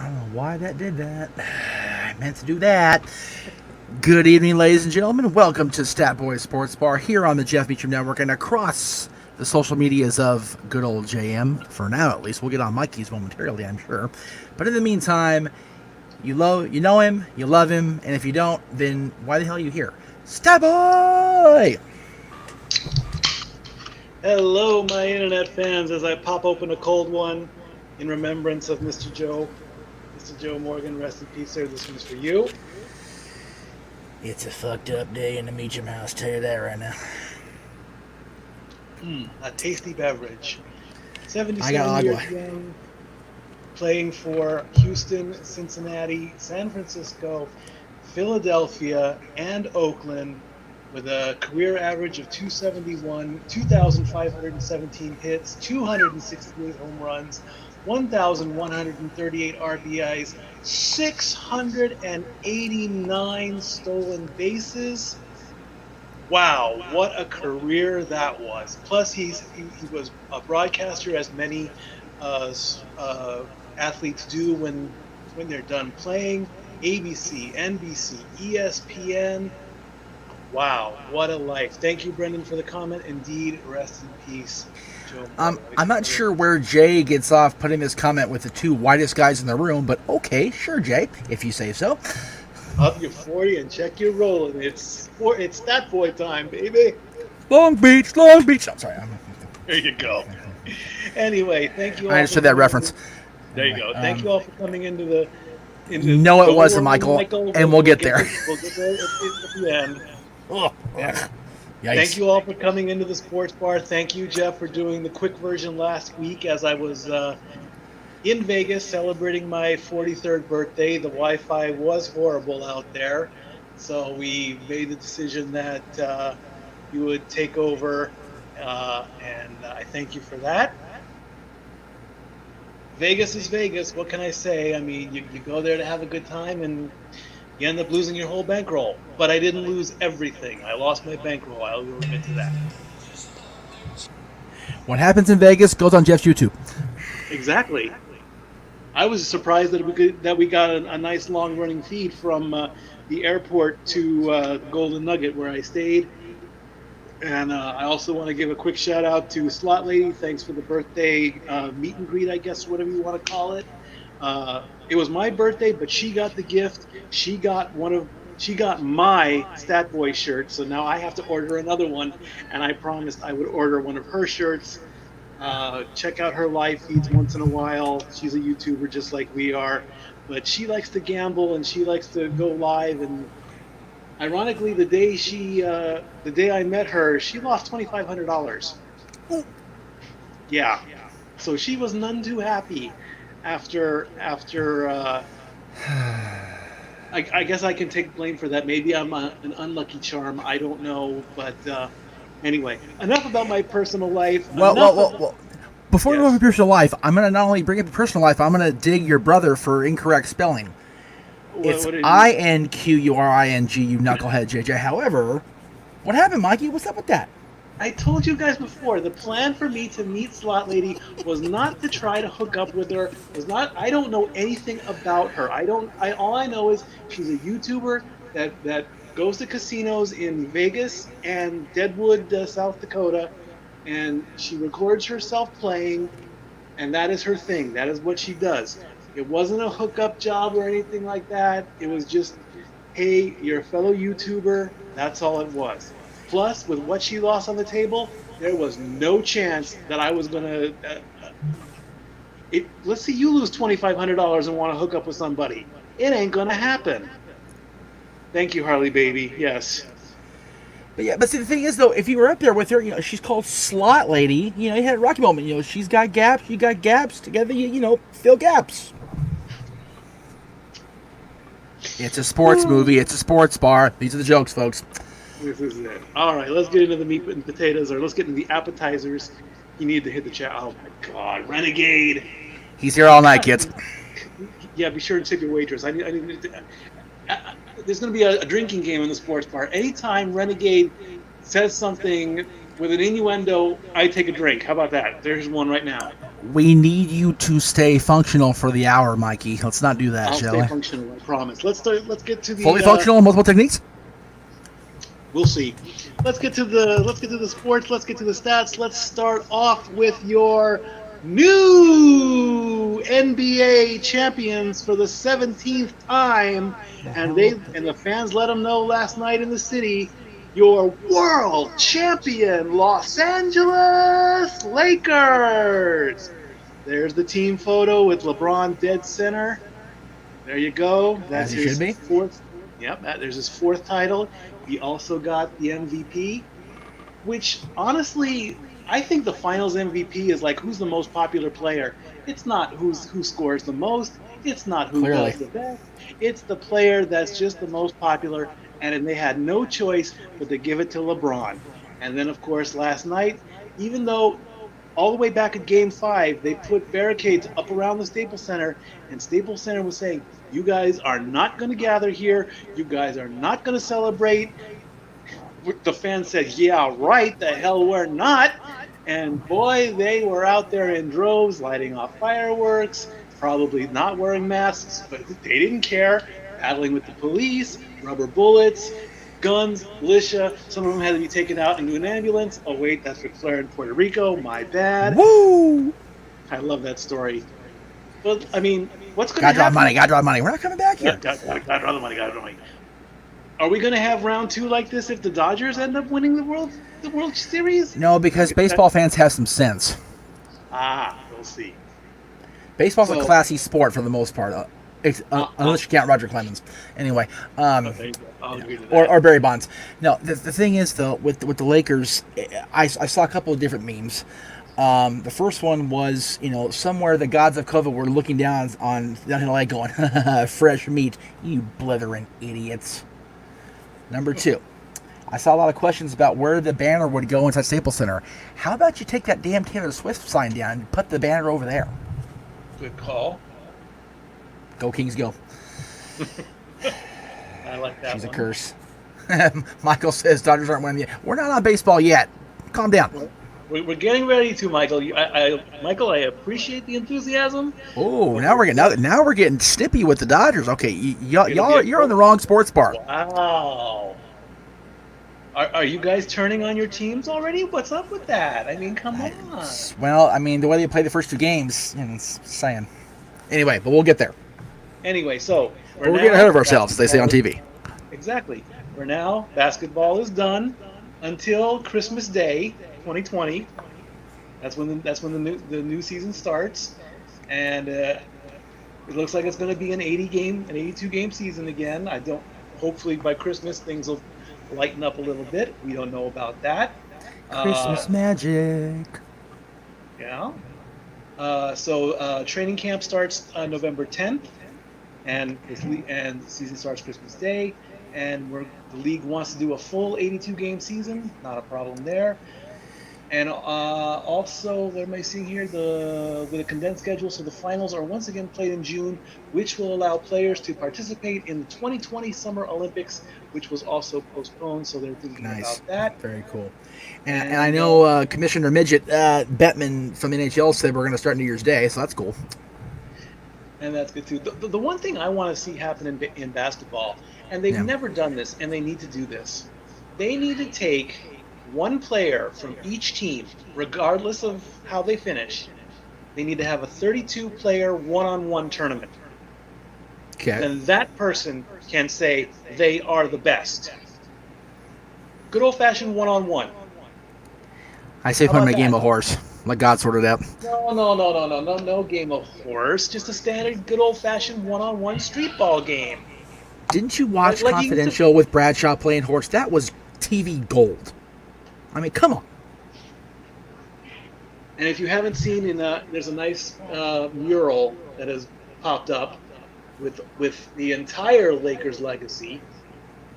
I don't know why that did that. I meant to do that. Good evening, ladies and gentlemen. Welcome to Stat Boy Sports Bar here on the Jeff Meacham Network and across the social medias of good old JM. For now, at least. We'll get on Mikey's momentarily, I'm sure. But in the meantime, you know him, you love him, and if you don't, then why the hell are you here? Stat Boy! Hello, my internet fans, as I pop open a cold one in remembrance of Mr. Joe. Mr. Joe Morgan, rest in peace, sir. This one's for you. It's a fucked up day in the Meacham house, tell you that right now. A tasty beverage. 77 years young, playing for Houston, Cincinnati, San Francisco, Philadelphia, and Oakland, with a career average of 271, 2,517 hits, 268 home runs, 1,138 RBIs, 689 stolen bases. Wow, what a career that was. Plus, he was a broadcaster, as many athletes do when they're done playing. ABC, NBC, ESPN. Wow, what a life. Thank you, Brendan, for the comment. Indeed, rest in peace, Joe. I'm not sure where Jay gets off putting this comment with the two whitest guys in the room, but okay, sure, Jay, if you say so. Up your 40 and check your rolling. It's Stat Boy time, baby. Long Beach. I'm sorry. There you go. Anyway, thank you all. I understood that reference. There you go. Thank you all for coming into the... No, it wasn't, Michael, and we'll get there. We'll get there at the end. Oh, yeah. Thank you all for coming into the sports bar. Thank you, Jeff, for doing the quick version last week as I was in Vegas celebrating my 43rd birthday. The Wi-Fi was horrible out there, so we made the decision that you would take over, and I thank you for that. Vegas is Vegas. What can I say? I mean, you go there to have a good time, and you end up losing your whole bankroll. But I didn't lose everything. I lost my bankroll. I will admit to that. What happens in Vegas goes on Jeff's YouTube. Exactly. I was surprised that we got a nice long-running feed from the airport to Golden Nugget, where I stayed. And I also want to give a quick shout-out to Slot Lady. Thanks for the birthday meet and greet, I guess, whatever you want to call it. It was my birthday, but she got the gift. She got my Stat Boy shirt, so now I have to order another one, and I promised I would order one of her shirts. Check out her live feeds once in a while. She's a YouTuber just like we are, but she likes to gamble and she likes to go live. And ironically, the day I met her, she lost $2,500. Yeah, so she was none too happy. After I guess I can take blame for that. Maybe I'm an unlucky charm. I don't know. But anyway, enough about my personal life. Well. Before we go over personal life, I'm going to not only bring up your personal life, I'm going to dig your brother for incorrect spelling. It's INQURING, you knucklehead, JJ. However, what happened, Mikey? What's up with that? I told you guys before, the plan for me to meet Slot Lady was not to try to hook up with her. I don't know anything about her. All I know is she's a YouTuber that goes to casinos in Vegas and Deadwood, South Dakota, and she records herself playing, and that is her thing. That is what she does. It wasn't a hookup job or anything like that. It was just, hey, you're a fellow YouTuber. That's all it was. Plus, with what she lost on the table, there was no chance that I was going to... let's see you lose $2,500 and want to hook up with somebody. It ain't going to happen. Thank you, Harley Baby. Yes. But see, the thing is, though, if you were up there with her, she's called Slot Lady. You had a Rocky moment. She's got gaps, you got gaps. Together, fill gaps. It's a sports movie. It's a sports bar. These are the jokes, folks. This is it. All right, let's get into the meat and potatoes, or let's get into the appetizers. You need to hit the chat. Oh, my God. Renegade. He's here all night, kids. Yeah, be sure to tip your waitress. There's going to be a drinking game in the sports bar. Anytime Renegade says something with an innuendo, I take a drink. How about that? There's one right now. We need you to stay functional for the hour, Mikey. Let's not do that, I'll shall stay we? functional, I promise. Let's get to the Fully functional, multiple techniques? We'll see. Let's get to the sports. Let's get to the stats. Let's start off with your new NBA champions for the 17th time, and the fans let them know last night in the city. Your world champion Los Angeles Lakers. There's the team photo with LeBron dead center. There you go. That's As he should be. fourth. Yep, there's his fourth title. He also got the MVP, which honestly, I think the Finals MVP is like who's the most popular player. It's not who scores the most. It's not who Clearly. does the best. It's the player that's just the most popular, and they had no choice but to give it to LeBron. And then, of course, last night, even though all the way back at Game 5, they put barricades up around the Staples Center, and Staples Center was saying, you guys are not going to gather here. You guys are not going to celebrate. The fans said, yeah, right, the hell we're not. And boy, they were out there in droves, lighting off fireworks, probably not wearing masks, but they didn't care, battling with the police, rubber bullets, guns, militia. Some of them had to be taken out into an ambulance. Oh, wait, that's Ric Flair in Puerto Rico. My bad. Woo! I love that story. But, I mean, what's going to Gotta happen? draw money. We're not coming back here. Gotta draw the money. Are we going to have round 2 like this if the Dodgers end up winning the World Series? No, because baseball fans have some sense. We'll see. Baseball's a classy sport for the most part, unless you count Roger Clemens. Anyway, or Barry Bonds. No, the thing is though, with the Lakers, I saw a couple of different memes. The first one was, somewhere the gods of COVID were looking down in LA going, fresh meat, you blithering idiots. Number 2, I saw a lot of questions about where the banner would go inside Staples Center. How about you take that damn Taylor Swift sign down and put the banner over there? Good call. Go Kings, go. I like that. She's a curse. Michael says Dodgers aren't winning yet. We're not on baseball yet. Calm down. We're getting ready to, Michael. Michael, I appreciate the enthusiasm. Oh, now we're getting snippy with the Dodgers. Okay, you're on the wrong sports bar. Wow. Are you guys turning on your teams already? What's up with that? I mean, come on. Well, I mean, the way they play the first 2 games, it's saying. Anyway, but we'll get there. Anyway, so we're getting ahead of ourselves, as they say on TV. Exactly. For now, basketball is done until Christmas Day, 2020. That's when the new season starts, and it looks like it's going to be an 82 game season again. Hopefully by Christmas things will lighten up a little bit. We don't know about that. Christmas magic. Yeah. So training camp starts November 10th, and the season starts Christmas Day. And the league wants to do a full 82 game season. Not a problem there. And also, what am I seeing here? With a condensed schedule, so the finals are once again played in June, which will allow players to participate in the 2020 Summer Olympics, which was also postponed. So they're thinking about that. Very cool. And I know Commissioner Midget Bettman from the NHL said we're going to start New Year's Day, so that's cool. And that's good too. The one thing I want to see happen in basketball, and they've never done this, and they need to do this. They need to take one player from each team, regardless of how they finish. They need to have a 32-player one-on-one tournament. Okay. And that person can say they are the best. Good old-fashioned one-on-one. I say put him in a game of horse. Let God sort it out. No game of horse. Just a standard good old-fashioned one-on-one street ball game. Didn't you watch Confidential with Bradshaw playing horse? That was TV gold. I mean, come on. And if you haven't seen, there's a nice mural that has popped up with the entire Lakers legacy.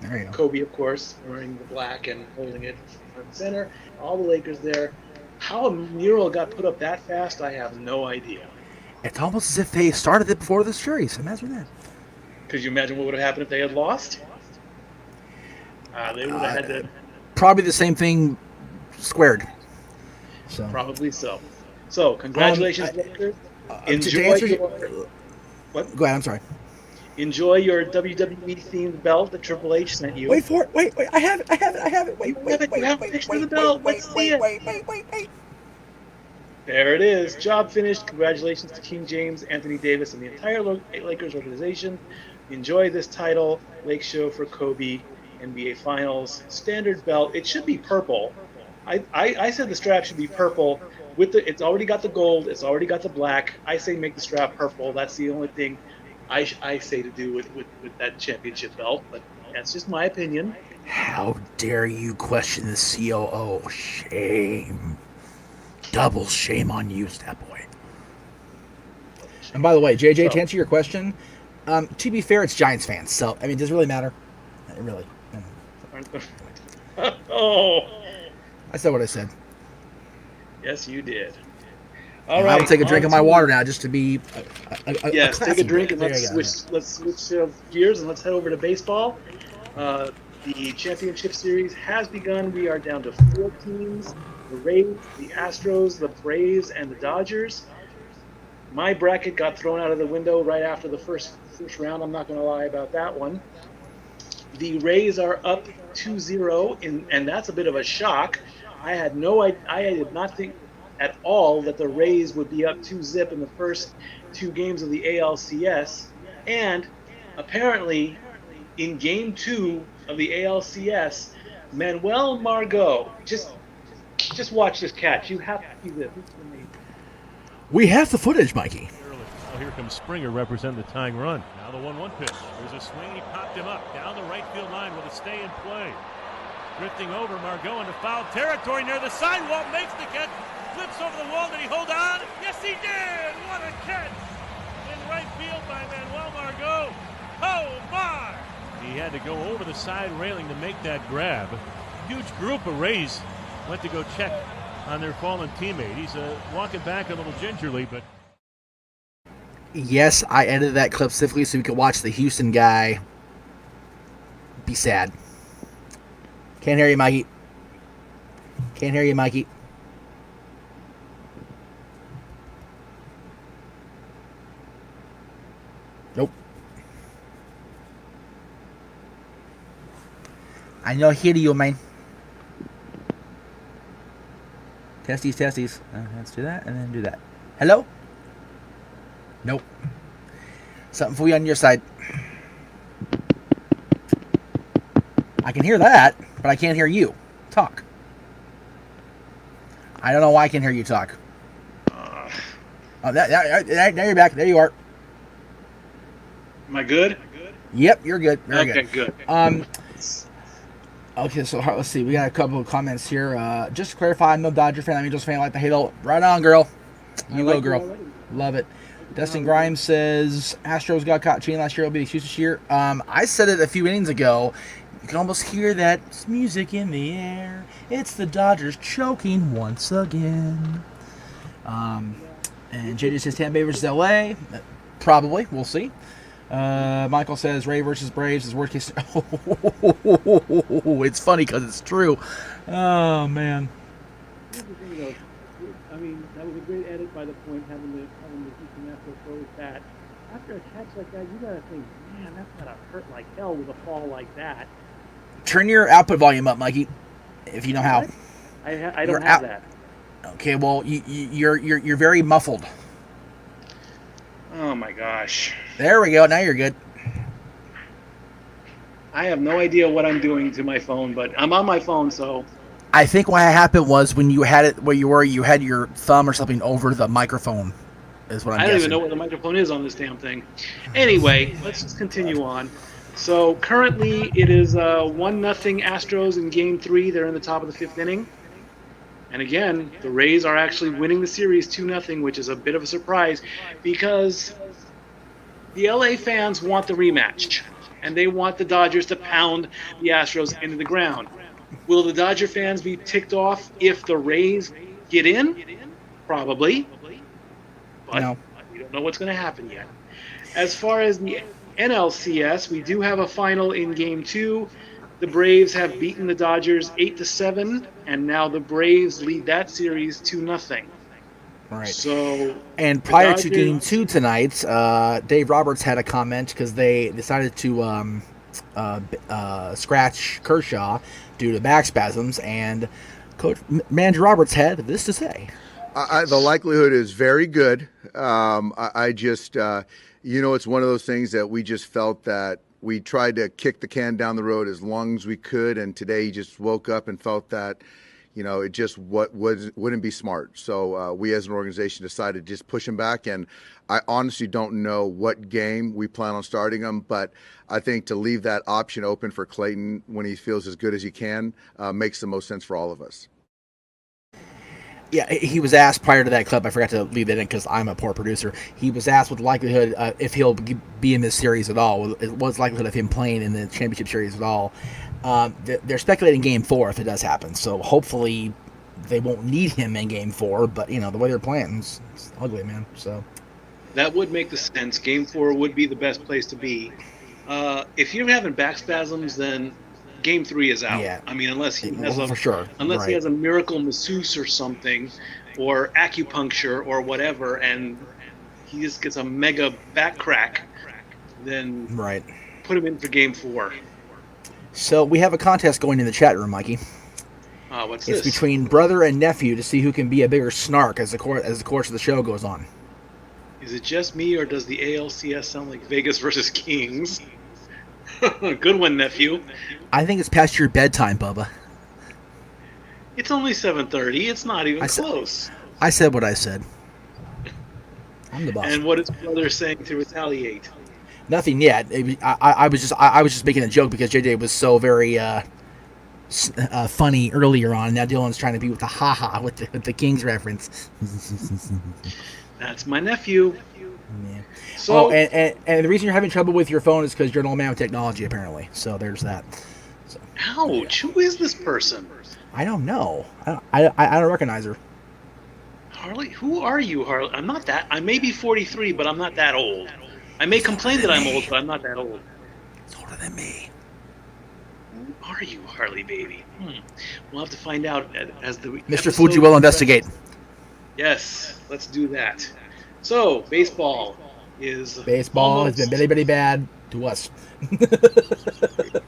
There you go. Kobe, of course, wearing the black and holding it front and center. All the Lakers there. How a mural got put up that fast, I have no idea. It's almost as if they started it before the series. Imagine that. Could you imagine what would have happened if they had lost? They would have had to... Probably the same thing squared. So. Probably so. So, congratulations, Lakers. Enjoy your what? Go ahead. I'm sorry. Enjoy your WWE themed belt that Triple H sent you. Wait for it. Wait. I have it. Wait. You have a picture of the belt. Let's see it. Wait. There it is. Job finished. Congratulations to King James, Anthony Davis, and the entire Lakers organization. Enjoy this title. Lake Show for Kobe. NBA Finals. Standard belt. It should be purple. I said the strap should be purple. It's already got the gold. It's already got the black. I say make the strap purple. That's the only thing I say to do with that championship belt. But that's just my opinion. How dare you question the COO? Shame. Double shame on you, Stat Boy. And by the way, JJ, to answer your question, to be fair, it's Giants fans. So, I mean, does it really matter? It really. Oh. I said what I said. Yes, you did. All right. I will take a drink of my water now just to be yes, take a drink and let's switch gears and let's head over to baseball. The championship series has begun. We are down to 4 teams. The Rays, the Astros, the Braves, and the Dodgers. My bracket got thrown out of the window right after the first round. I'm not going to lie about that one. The Rays are up 2-0, and that's a bit of a shock. I did not think at all that the Rays would be up 2-0 in the first 2 games of the ALCS. And apparently, in Game 2 of the ALCS, Manuel Margot, just watch this catch. You have to see this. This is amazing. We have the footage, Mikey. Well, here comes Springer representing the tying run. Now the 1-1 pitch. There's a swing. He popped him up down the right field line with a stay in play. Drifting over, Margot into foul territory near the sidewall. Makes the catch. Flips over the wall. Did he hold on? Yes, he did. What a catch in right field by Manuel Margot. Oh, my. He had to go over the side railing to make that grab. Huge group of Rays went to go check on their fallen teammate. He's walking back a little gingerly, but... Yes, I edited that clip specifically so we could watch the Houston guy be sad. Can't hear you, Mikey. Can't hear you, Mikey. Nope. I know hear you, man. Testes. Let's do that and then do that. Hello? Nope. Something for you on your side. I can hear that, but I can't hear you talk. I don't know why I can hear you talk. Oh, now you're back. There you are. Am I good? Yep, you're good. Very good. Okay, so let's see. We got a couple of comments here. Just to clarify, I'm no Dodger fan. I'm Angels fan. I like the halo. Right on, girl. You go, girl. Love it. Dustin Grimes says Astros got caught cheating last year. It'll be the excuse this year. I said it a few innings ago. You can almost hear that music in the air. It's the Dodgers choking once again. And JJ says Tampa Bay versus LA. Probably. We'll see. Michael says Ray versus Braves is worst case. It's funny because it's true. Oh, man. Here's the thing, though. I mean, that was a great edit by the point having the Houston Astros throw his bat. After a catch like that, you gotta think, man, that's gotta hurt like hell with a fall like that. Turn your output volume up, Mikey, if you know how. I don't have that. Okay, well, you're very muffled. Oh my gosh. There we go. Now you're good. I have no idea what I'm doing to my phone, but I'm on my phone, so. I think what happened was when you had it where you had your thumb or something over the microphone, is what I'm guessing. I don't even know what the microphone is on this damn thing. Anyway, let's just continue on. So currently it is 1-0 Astros in Game 3. They're in the top of the 5th inning. And again, the Rays are actually winning the series 2-0, which is a bit of a surprise because the LA fans want the rematch, and they want the Dodgers to pound the Astros into the ground. Will the Dodger fans be ticked off if the Rays get in? Probably. But no. We don't know what's going to happen yet. As far as the NLCS, we do have a final in Game 2. The Braves have beaten the Dodgers 8-7, and now the Braves lead that series 2-0. Right. So, and prior to Game 2 tonight, Dave Roberts had a comment because they decided to scratch Kershaw due to back spasms, and Manager Roberts had this to say. The likelihood is very good. I just, it's one of those things that we just felt that we tried to kick the can down the road as long as we could, and today he just woke up and felt that, it just wouldn't be smart. So we as an organization decided to just push him back, and I honestly don't know what game we plan on starting him, but I think to leave that option open for Clayton when he feels as good as he can makes the most sense for all of us. Yeah, he was asked prior to that clip. I forgot to leave that in because I'm a poor producer. He was asked what the likelihood if he'll be in this series at all. What's the likelihood of him playing in the championship series at all? They're speculating Game 4 if it does happen. So hopefully they won't need him in Game 4. But the way they're playing, it's ugly, man. So that would make the sense. Game 4 would be the best place to be. If you're having back spasms, then Game 3 is out. Yeah. I mean, unless he has he has a miracle masseuse or something, or acupuncture or whatever, and he just gets a mega back crack, then put him in for Game 4. So we have a contest going in the chat room, Mikey. What's this? It's between brother and nephew to see who can be a bigger snark as the course of the show goes on. Is it just me, or does the ALCS sound like Vegas versus Kings? Good one, nephew. I think it's past your bedtime, Bubba. It's only 7:30. It's not even close. I said what I said. I'm the boss. And what is brother saying to retaliate? Nothing yet. I was just making a joke because JJ was so very funny earlier on. Now Dylan's trying to be with the haha with the Kings reference. That's my nephew. Yeah. So, and the reason you're having trouble with your phone is because you're an old man with technology, apparently. So there's that. So, ouch! Who is this person? I don't know. I don't recognize her. Harley, who are you, Harley? I'm not that. I may be 43, but I'm not that old. I may complain that I'm old, but I'm not that old. It's older than me. Who are you, Harley baby? We'll have to find out as the Mr. Fuji will investigate. Yes, let's do that. So, baseball has been very, very bad to us.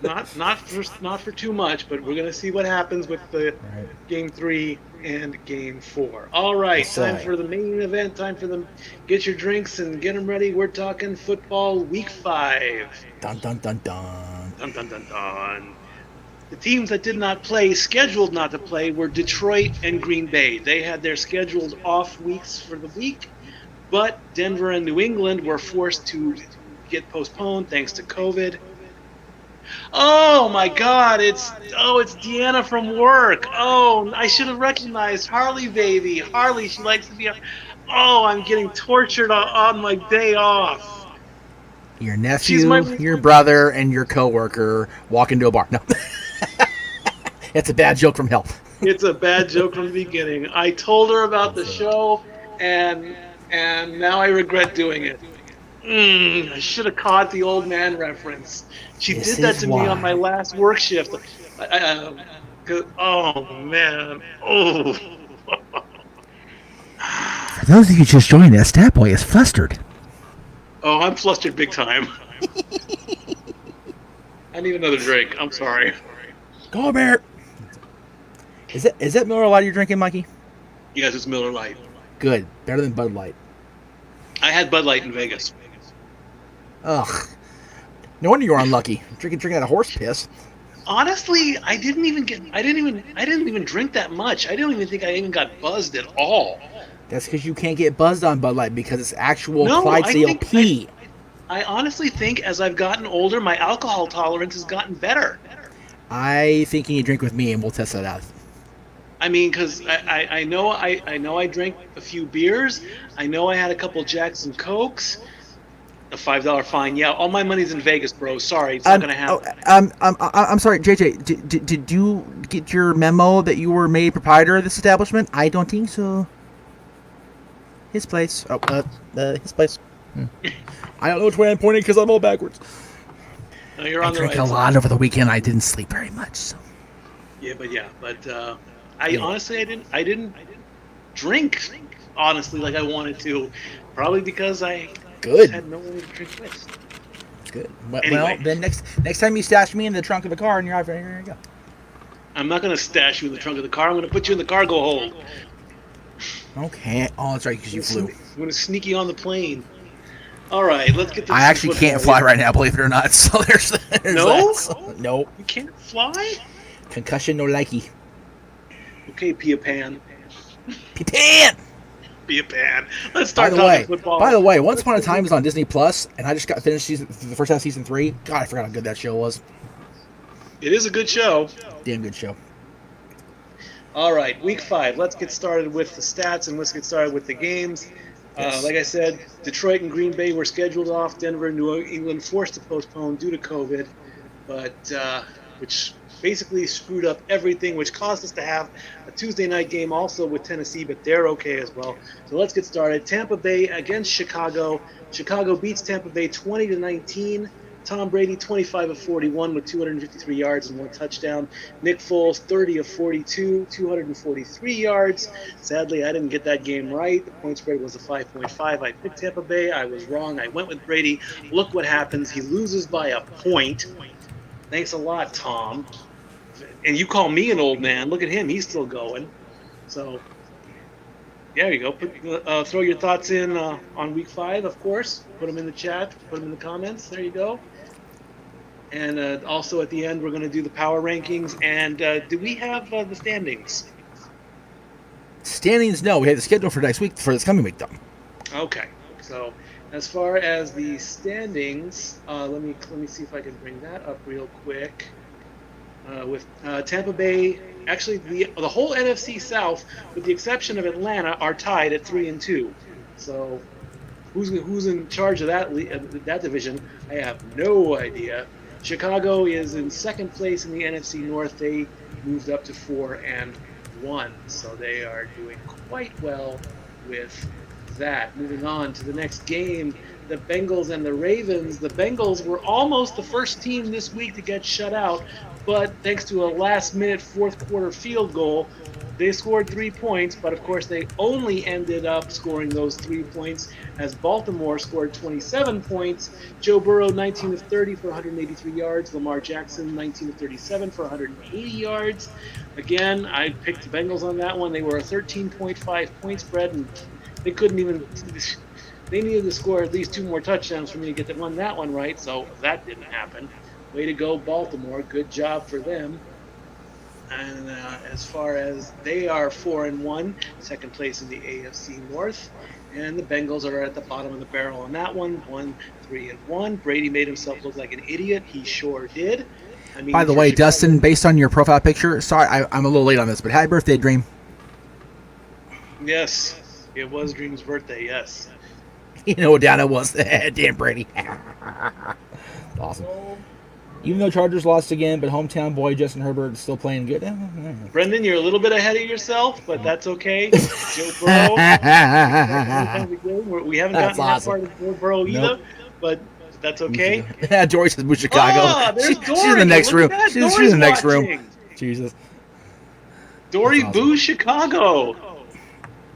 not for too much, but we're gonna see what happens with the Game 3 and Game 4. All right, time for the main event. Time for them. Get your drinks and get them ready. We're talking football Week 5. Dun dun dun dun. Dun dun dun dun. The teams that did not play, scheduled not to play, were Detroit and Green Bay. They had their scheduled off weeks for the week. But Denver and New England were forced to get postponed thanks to COVID. Oh my God! It's Deanna from work. Oh, I should have recognized Harley baby. Harley, she likes to be. I'm getting tortured on my day off. Your nephew, your brother, and your coworker walk into a bar. No, it's a bad joke from hell. It's a bad joke from the beginning. I told her about the show, and now I regret doing it. I should have caught the old man reference. She did that to me on my last work shift. Oh, man. Oh. For those of you just joining us, Stat Boy is flustered. Oh, I'm flustered big time. I need another drink. I'm sorry. Go, Bear. Is that Miller Lite you're drinking, Mikey? Yes, it's Miller Lite. Good. Better than Bud Light. I had Bud Light in Vegas. Ugh. No wonder you're unlucky. Drinking out of horse piss. Honestly, I didn't even drink that much. I don't even think I even got buzzed at all. That's because you can't get buzzed on Bud Light because it's actual Clydesdale pee. I honestly think as I've gotten older, my alcohol tolerance has gotten better. I think you need to drink with me and we'll test that out. I mean, because I know I drank a few beers. I know I had a couple Jackson Cokes. A $5 fine. Yeah, all my money's in Vegas, bro. Sorry, it's not gonna happen. I'm sorry, JJ. Did you get your memo that you were made proprietor of this establishment? I don't think so. His place. His place. I don't know which way I'm pointing because I'm all backwards. No, you're on the right side. I drank a lot over the weekend. I didn't sleep very much. So. Yeah, but I honestly I didn't drink honestly, like I wanted to. Probably because I Good. had no one to drink with. Good. Well, Anyway. then next time you stash me in the trunk of the car and you're out there, you go. I'm not going to stash you in the trunk of the car. I'm going to put you in the cargo hold. Okay. Oh, that's right, because you flew. I'm going to sneak you on the plane. All right, let's get to I actually can't fly right now, believe it or not. So there's No? that. So, nope. You can't fly? Concussion, no likey. Okay, Pia Pan. Pan. Pia Pan. Let's start talking football. By the way, Once Upon a Time was on Disney Plus, and I just got finished the first half of season 3. God, I forgot how good that show was. It is a good show. Damn good show. All right, week 5. Let's get started with the stats and let's get started with the games. Yes. Like I said, Detroit and Green Bay were scheduled off. Denver and New England forced to postpone due to COVID, but which basically screwed up everything, which caused us to have a Tuesday night game also with Tennessee, but they're okay as well. So let's get started. Tampa Bay against Chicago. Chicago beats Tampa Bay 20-19. Tom Brady 25 of 41 with 253 yards and 1 touchdown. Nick Foles 30 of 42, 243 yards. Sadly, I didn't get that game right. The point spread was a 5.5. I picked Tampa Bay. I was wrong. I went with Brady. Look what happens. He loses by a point. Thanks a lot, Tom. And you call me an old man. Look at him. He's still going. So, there you go. Throw your thoughts in on week 5, of course. Put them in the chat. Put them in the comments. There you go. And also at the end, we're going to do the power rankings. And do we have the standings? Standings, no. We had the schedule for next week, for this coming week, though. Okay. So as far as the standings, let me see if I can bring that up real quick. With Tampa Bay, actually the whole NFC South, with the exception of Atlanta, are tied at 3-2. So who's in charge of that division? I have no idea. Chicago is in second place in the NFC North. They moved up to 4-1, so they are doing quite well with that. Moving on to the next game, the Bengals and the Ravens. The Bengals were almost the first team this week to get shut out, but thanks to a last-minute fourth-quarter field goal, they scored 3 points, but of course they only ended up scoring those 3 points as Baltimore scored 27 points. Joe Burrow, 19 of 30 for 183 yards. Lamar Jackson, 19 of 37 for 180 yards. Again, I picked the Bengals on that one. They were a 13.5 point spread, and they couldn't even – they needed to score at least 2 more touchdowns for me to get that one right, so that didn't happen. Way to go, Baltimore. Good job for them. And as far as they are 4-1, second place in the AFC North, and the Bengals are at the bottom of the barrel on that one, 3-1. Brady made himself look like an idiot. He sure did. I mean, by the way, Dustin, based on your profile picture, sorry, I'm a little late on this, but happy birthday, Dream. Yes, it was Dream's birthday. Yes. You know what down it was. Damn Brady. Awesome. Even though Chargers lost again, but hometown boy Justin Herbert is still playing good. Brendan, you're a little bit ahead of yourself, but that's okay. Joe Burrow. We haven't gotten that part of Joe Burrow either, but that's okay. Dory says, "Boo Chicago." Oh, there's Dory. She's in the next room. She's in the next watching. room. Jesus. Dory, awesome. Boo Chicago.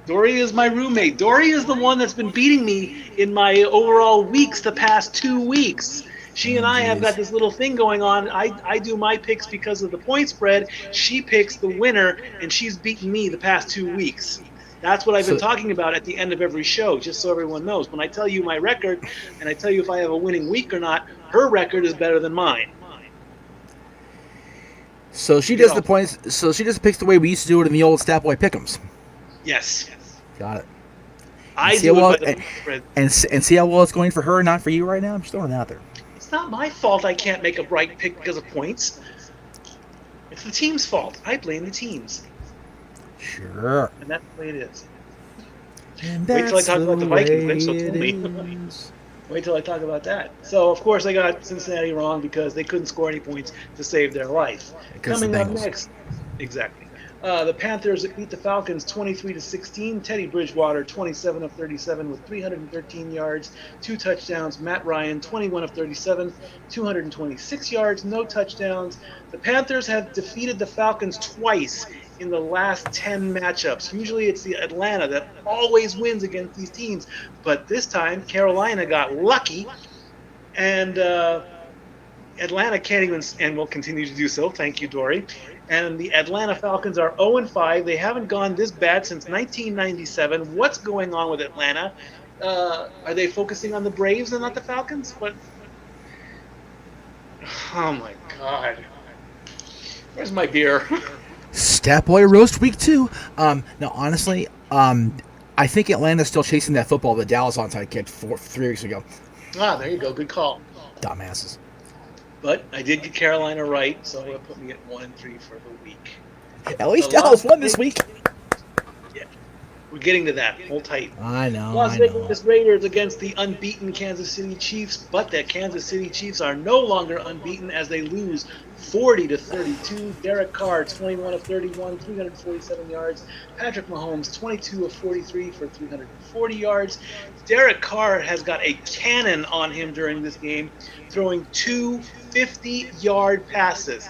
Dory is my roommate. Dory is the one that's been beating me in my overall weeks the past 2 weeks. She and I have got this little thing going on. I do my picks because of the point spread. She picks the winner, and she's beaten me the past 2 weeks. That's what I've been talking about at the end of every show, just so everyone knows. When I tell you my record, and I tell you if I have a winning week or not, her record is better than mine. So she does the points. So she just picks the way we used to do it in the old Stat Boy Pick'ems. Yes. Got it. I do it by the spread. And see how well it's going for her, not for you right now. I'm just throwing it out there. It's not my fault I can't make a right pick because of points. It's the team's fault. I blame the teams. Sure. And that's the way it is. And Wait till I talk about the Vikings. Then she'll tell me. is. Wait till I talk about that. So, of course, I got Cincinnati wrong because they couldn't score any points to save their life. Coming up next. Exactly. The Panthers beat the Falcons 23-16. Teddy Bridgewater 27 of 37 with 313 yards, 2 touchdowns. Matt Ryan 21 of 37, 226 yards, no touchdowns. The Panthers have defeated the Falcons twice in the last 10 matchups. Usually it's the Atlanta that always wins against these teams, but this time Carolina got lucky, and Atlanta can't even, and will continue to do so. Thank you, Dory. And the Atlanta Falcons are 0-5. They haven't gone this bad since 1997. What's going on with Atlanta? Are they focusing on the Braves and not the Falcons? What? Oh my God! Where's my beer? Stat Boy Roast Week 2. Now, honestly, I think Atlanta's still chasing that football that Dallas onside kicked 3 weeks ago. Ah, there you go. Good call. Dumbasses. But I did get Carolina right, so it'll put me at 1-3 for the week. At least Dallas won this week. Yeah, we're getting to that. Hold tight. I know. Las Vegas Raiders against the unbeaten Kansas City Chiefs, but the Kansas City Chiefs are no longer unbeaten as they lose 40-32. Derek Carr, 21 of 31, 347 yards. Patrick Mahomes, 22 of 43 for 340 yards. Derek Carr has got a cannon on him during this game, throwing 2 50-yard passes.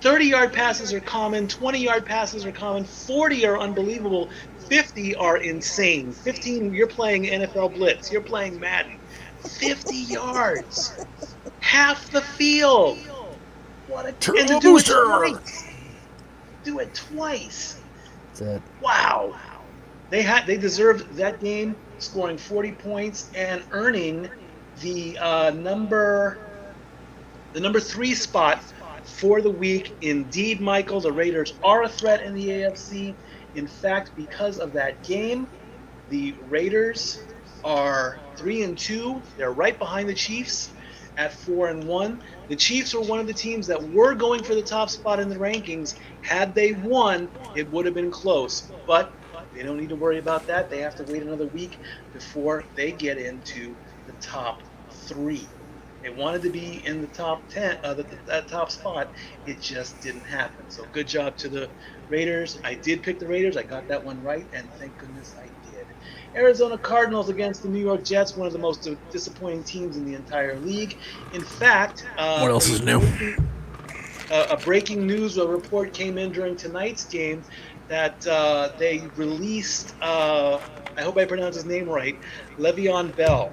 30-yard passes are common, 20-yard passes are common, 40 are unbelievable, 50 are insane. 15, you're playing NFL Blitz, you're playing Madden. 50 yards, half the field. What a Turbo and to booster. Do it twice. That's it. Wow. They deserved that game, scoring 40 points and earning the number 3 spot for the week. Indeed, Michael, the Raiders are a threat in the AFC. In fact, because of that game, the Raiders are 3-2. They're right behind the Chiefs at 4-1. The Chiefs were one of the teams that were going for the top spot in the rankings. Had they won, it would have been close. But they don't need to worry about that. They have to wait another week before they get into the top 3. They wanted to be in the top 10, that top spot. It just didn't happen. So good job to the Raiders. I did pick the Raiders. I got that one right, and thank goodness I did. Arizona Cardinals against the New York Jets, one of the most disappointing teams in the entire league. In fact, What else is new? A breaking news report came in during tonight's game that they released, I hope I pronounce his name right, Le'Veon Bell.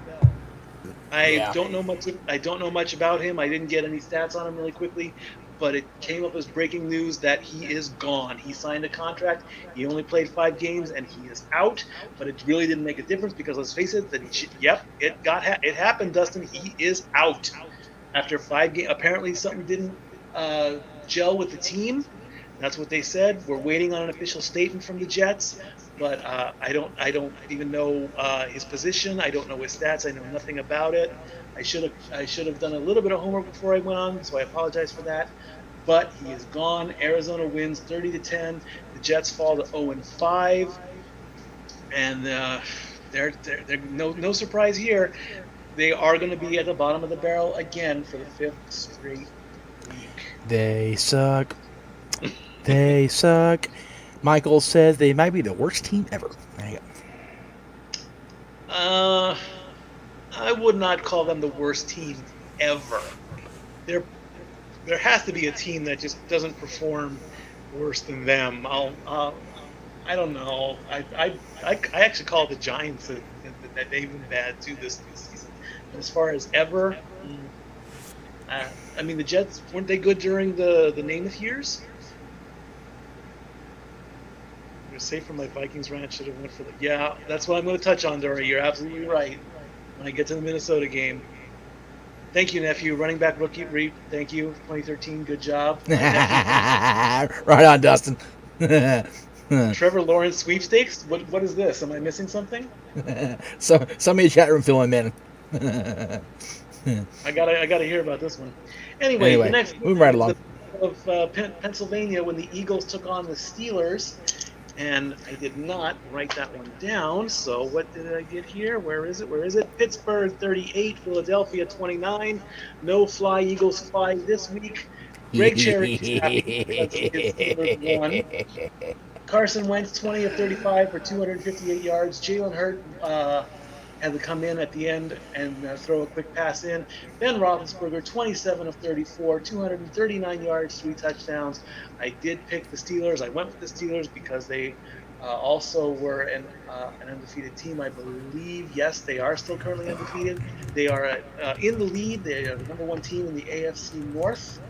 I don't know much about him. I didn't get any stats on him really quickly, but it came up as breaking news that he is gone. He signed a contract. He only played 5 games, and he is out. But it really didn't make a difference because let's face it, it happened, Dustin. He is out after 5 games. Apparently, something didn't gel with the team. That's what they said. We're waiting on an official statement from the Jets. But I don't even know his position. I don't know his stats. I know nothing about it. I should have done a little bit of homework before I went on, so I apologize for that. But he is gone. Arizona wins 30-10. The Jets fall to 0-5, and they're no surprise here. They are going to be at the bottom of the barrel again for the 5th straight week. They suck. They suck. Michael says they might be the worst team ever. There you go. I would not call them the worst team ever. There has to be a team that just doesn't perform worse than them. I don't know. I actually call the Giants that they've been bad too this season. And as far as ever, I mean the Jets, weren't they good during the Namath years? Safe from my Vikings rant, should have went for that's what I'm going to touch on, Dory. You're absolutely right. When I get to the Minnesota game. Thank you, nephew. Running back rookie, thank you. 2013, good job. Right on, Dustin. Trevor Lawrence sweepstakes? What is this? Am I missing something? So somebody in the chat room filling in. I gotta hear about this one. Anyway, the next move right along. Of Pennsylvania when the Eagles took on the Steelers. And I did not write that one down, so what did I get here? Where is it? Pittsburgh 38, Philadelphia 29. No fly, Eagles fly this week. Greg Cherry is happy because his Steelers won. Carson Wentz 20 of 35 for 258 yards. Jalen Hurts had to come in at the end and throw a quick pass in. Ben Roethlisberger, 27 of 34, 239 yards, 3 touchdowns. I did pick the Steelers. I went with the Steelers because they also were an undefeated team, I believe. Yes, they are still currently undefeated. They are in the lead. They are the number 1 team in the AFC North.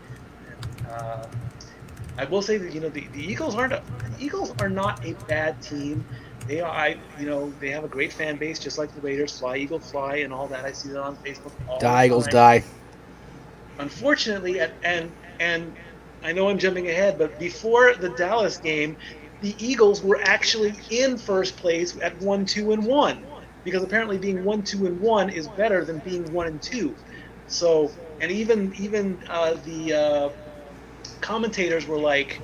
I will say that the Eagles are not a bad team. They are, they have a great fan base, just like the Raiders. Fly, Eagle, fly, and all that. I see that on Facebook all the time. Eagles, die. Unfortunately, and I know I'm jumping ahead, but before the Dallas game, the Eagles were actually in first place at 1-2-1, because apparently being 1-2-1 is better than being 1-2. So, and even the commentators were like,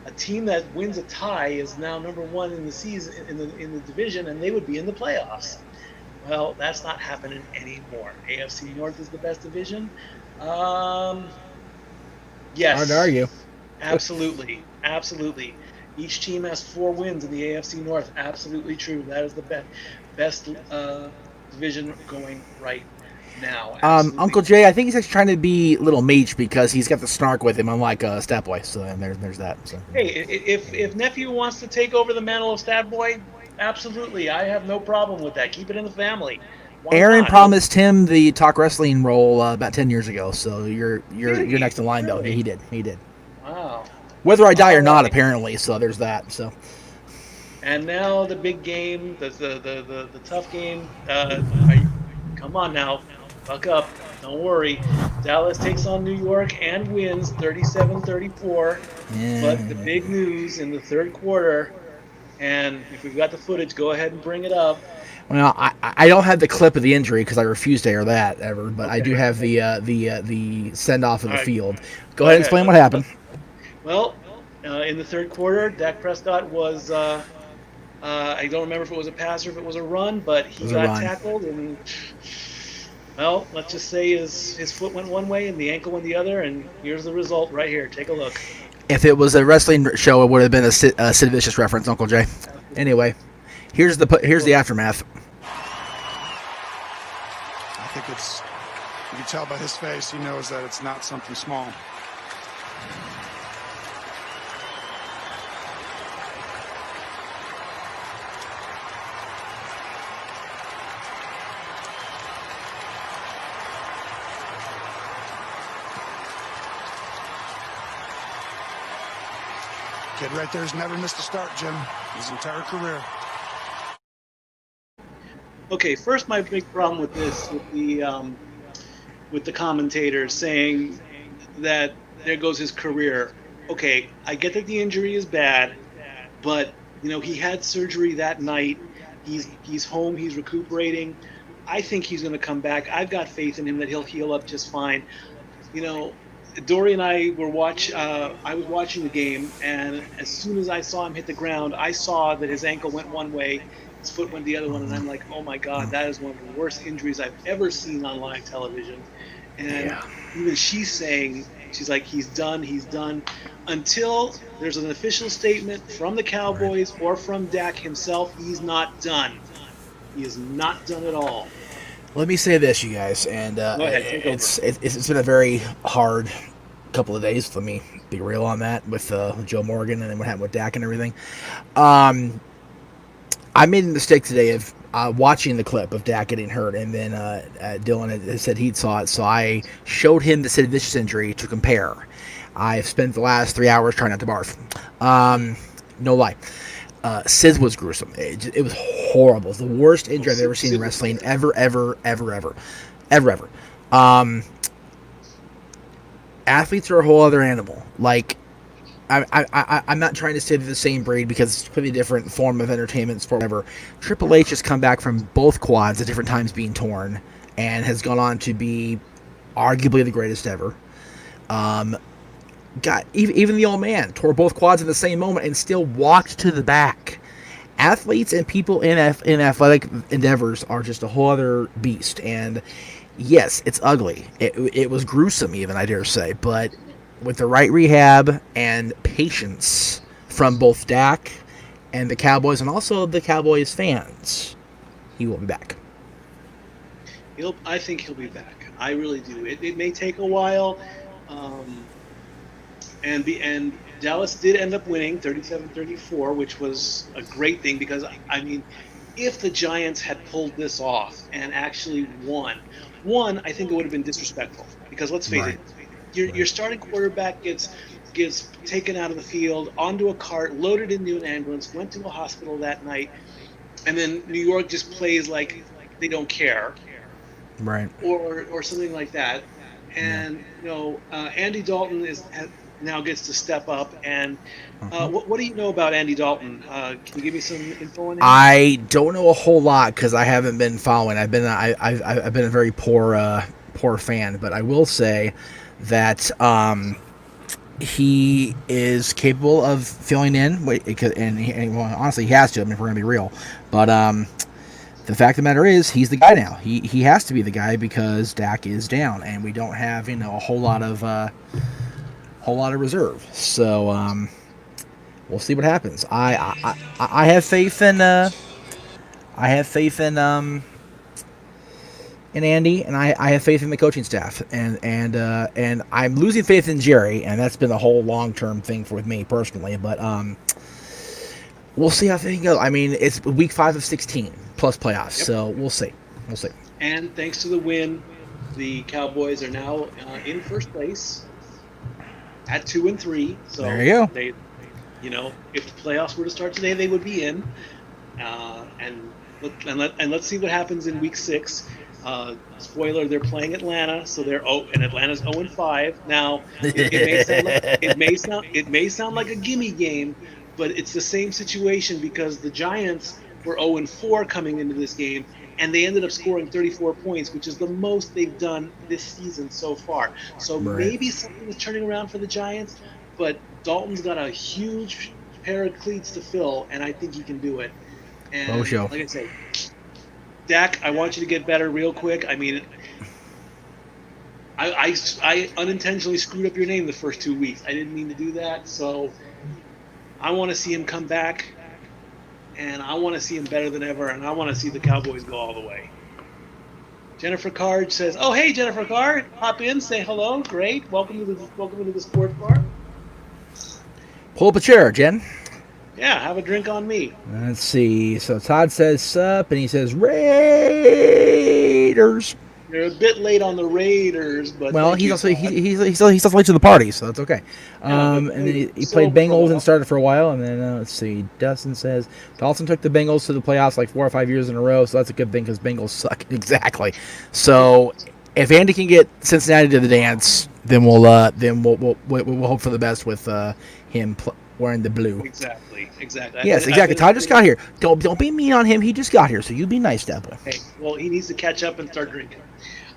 a team that wins a tie is now number 1 in the season in the division, and they would be in the playoffs. Well, that's not happening anymore. AFC North is the best division. Yes. Hard to argue. Absolutely. Each team has 4 wins in the AFC North. Absolutely true. That is the best division going right now. Uncle Jay, I think he's actually trying to be little Meech because he's got the snark with him, unlike Stat Boy. So there's that. So. Hey, if nephew wants to take over the mantle of Stat Boy, absolutely, I have no problem with that. Keep it in the family. Why Aaron not? promised him the talk wrestling role about 10 years ago. So you're next in line, though. He did. Wow. Whether I die or not, apparently. So there's that. So. And now the big game, the tough game. Come on now. Buck up. Don't worry. Dallas takes on New York and wins 37-34. Yeah. But the big news in the third quarter, and if we've got the footage, go ahead and bring it up. Well, I don't have the clip of the injury because I refuse to air that ever, but okay. I do have the send off of the field. Go ahead and explain what happened. Well, in the third quarter, Dak Prescott was I don't remember if it was a pass or if it was a run, but he got tackled, and well, let's just say his foot went one way and the ankle went the other, and here's the result right here. Take a look. If it was a wrestling show, it would have been a Sid Vicious reference, Uncle Jay. Anyway, here's the aftermath. I think you can tell by his face, he knows that it's not something small. Kid right there's never missed a start, Jim, his entire career. Okay, first my big problem with this, with the commentators saying that there goes his career. Okay, I get that the injury is bad, but he had surgery that night. He's home. He's recuperating. I think he's going to come back. I've got faith in him that he'll heal up just fine. Dory and I were I was watching the game, and as soon as I saw him hit the ground, I saw that his ankle went one way, his foot went the other one, and I'm like, oh my God, that is one of the worst injuries I've ever seen on live television. And even she's like, he's done. Until there's an official statement from the Cowboys or from Dak himself, he's not done. He is not done at all. Let me say this, you guys, and it's been a very hard couple of days. Let me be real on that with Joe Morgan and then what happened with Dak and everything. I made a mistake today of watching the clip of Dak getting hurt, and then Dylan had said he saw it, so I showed him the Sid Vicious injury to compare. I've spent the last 3 hours trying not to barf. No lie. Sid's was gruesome. It was horrible. It's the worst injury I've ever seen in wrestling ever. Athletes are a whole other animal. Like, I'm not trying to say they're the same breed because it's a completely different form of entertainment, sport, whatever. Triple H has come back from both quads at different times being torn and has gone on to be arguably the greatest ever. Even the old man tore both quads in the same moment and still walked to the back. Athletes and people in athletic endeavors are just a whole other beast. And yes, it's ugly. It was gruesome, even, I dare say. But with the right rehab and patience from both Dak and the Cowboys, and also the Cowboys fans, he will be back. I think he'll be back. I really do. It may take a while, um, and Dallas did end up winning 37-34, which was a great thing because I mean, if the Giants had pulled this off and actually won, I think it would have been disrespectful because let's face it, your starting quarterback gets taken out of the field onto a cart, loaded into an ambulance, went to a hospital that night, and then New York just plays like they don't care, Right. or something like that. And Andy Dalton now gets to step up. And what do you know about Andy Dalton? Can you give me some info on him? I don't know a whole lot because I haven't been following. I've been a very poor fan, but I will say that he is capable of filling in. And honestly, he has to. I mean, if we're gonna be real, but the fact of the matter is, he's the guy now. He has to be the guy because Dak is down, and we don't have a whole lot of reserve. So we'll see what happens. I have faith in Andy, and I have faith in the coaching staff, and I'm losing faith in Jerry, and that's been a whole long-term thing with me personally. But we'll see how things go. I mean, it's week 5 of 16 plus playoffs, so we'll see. And thanks to the win, the Cowboys are now in first place at 2-3. So there you go. They, if the playoffs were to start today, they would be in. And let's see what happens in week 6. Spoiler: they're playing Atlanta, so and Atlanta's 0-5. Now, it may sound like a gimme game, but it's the same situation because the Giants were 0-4 coming into this game, and they ended up scoring 34 points, which is the most they've done this season so far. So maybe something is turning around for the Giants, but Dalton's got a huge pair of cleats to fill, and I think he can do it. And like I say, Dak, I want you to get better real quick. I mean, I unintentionally screwed up your name the first 2 weeks. I didn't mean to do that, so I want to see him come back, and I want to see him better than ever, and I want to see the Cowboys go all the way. Jennifer Card says, "Oh, hey, Jennifer Card, hop in, say hello. Great, welcome to the sports bar. Pull up a chair, Jen." Yeah, have a drink on me. Let's see. So Todd says sup, and he says Raiders. You're a bit late on the Raiders, but he's also late to the party, so that's okay. And then he played Bengals and started for a while, and then let's see. Dustin says Dalton took the Bengals to the playoffs like 4 or 5 years in a row, so that's a good thing because Bengals suck. Exactly. So if Andy can get Cincinnati to the dance, then we'll hope for the best with him wearing the blue. Exactly. Yes, exactly. Todd just got here. Don't be mean on him. He just got here, so you be nice, Deborah. Okay. Well, he needs to catch up and start drinking.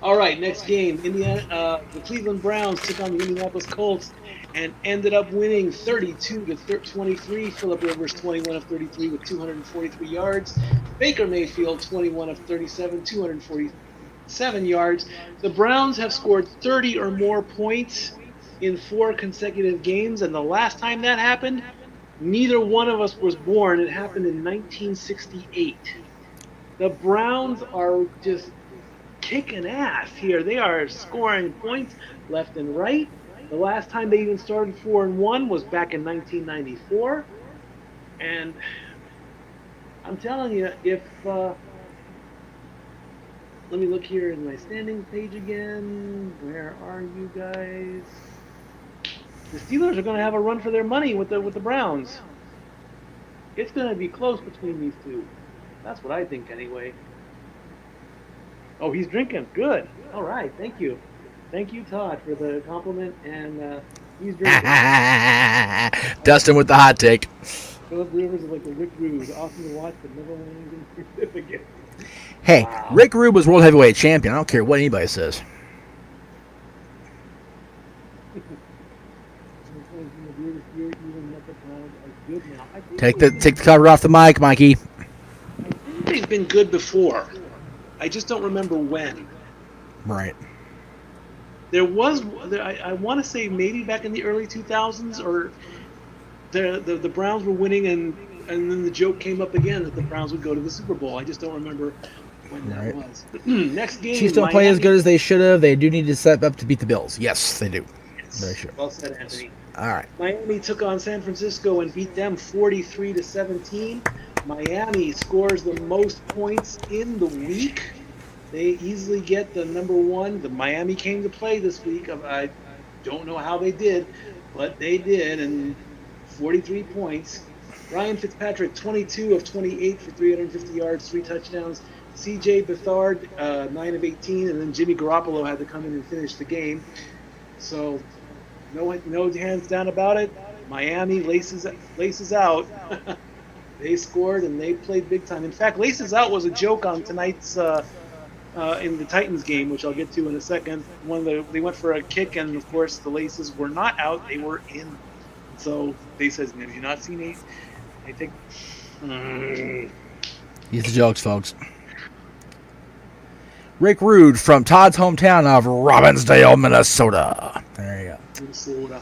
All right, next game. The Cleveland Browns took on the Indianapolis Colts and ended up winning 32-23. Phillip Rivers 21 of 33 with 243 yards. Baker Mayfield 21 of 37, 247 yards. The Browns have scored 30 or more points in 4 consecutive games, and the last time that happened, neither one of us was born. It happened in 1968. The Browns are just kicking ass here. They are scoring points left and right. The last time they even started 4-1 was back in 1994. And I'm telling you, if let me look here in my standings page again. Where are you guys? The Steelers are going to have a run for their money with the Browns. It's going to be close between these two. That's what I think, anyway. Oh, he's drinking. Good. All right. Thank you. Thank you, Todd, for the compliment. And he's drinking. Dustin with the hot take. Phillip Rivers is like the Rick Rude. Awesome to watch, but never won anything significant. Hey, wow. Rick Rude was world heavyweight champion. I don't care what anybody says. Take the cover off the mic, Mikey. I think they've been good before. I just don't remember when. Right. I want to say maybe back in the early 2000s, or the Browns were winning, and then the joke came up again that the Browns would go to the Super Bowl. I just don't remember when that Right. was. Next game. Chiefs don't play as good as they should have. They do need to set up to beat the Bills. Yes, they do. Yes. Very sure. Well said, Anthony. All right. Miami took on San Francisco and beat them 43-17. Miami scores the most points in the week. They easily get the number one. The Miami came to play this week. I don't know how they did, but they did, and 43 points. Ryan Fitzpatrick, 22 of 28 for 350 yards, 3 touchdowns. C.J. Beathard, 9 of 18, and then Jimmy Garoppolo had to come in and finish the game. So no hands down about it. Miami laces out. They scored and they played big time. In fact, laces out was a joke on tonight's in the Titans game, which I'll get to in a second. They went for a kick, and of course the laces were not out; they were in. So they said, "Have you not seen these?" I think. These are jokes, folks. Rick Rude from Todd's hometown of Robbinsdale, Minnesota. There you go.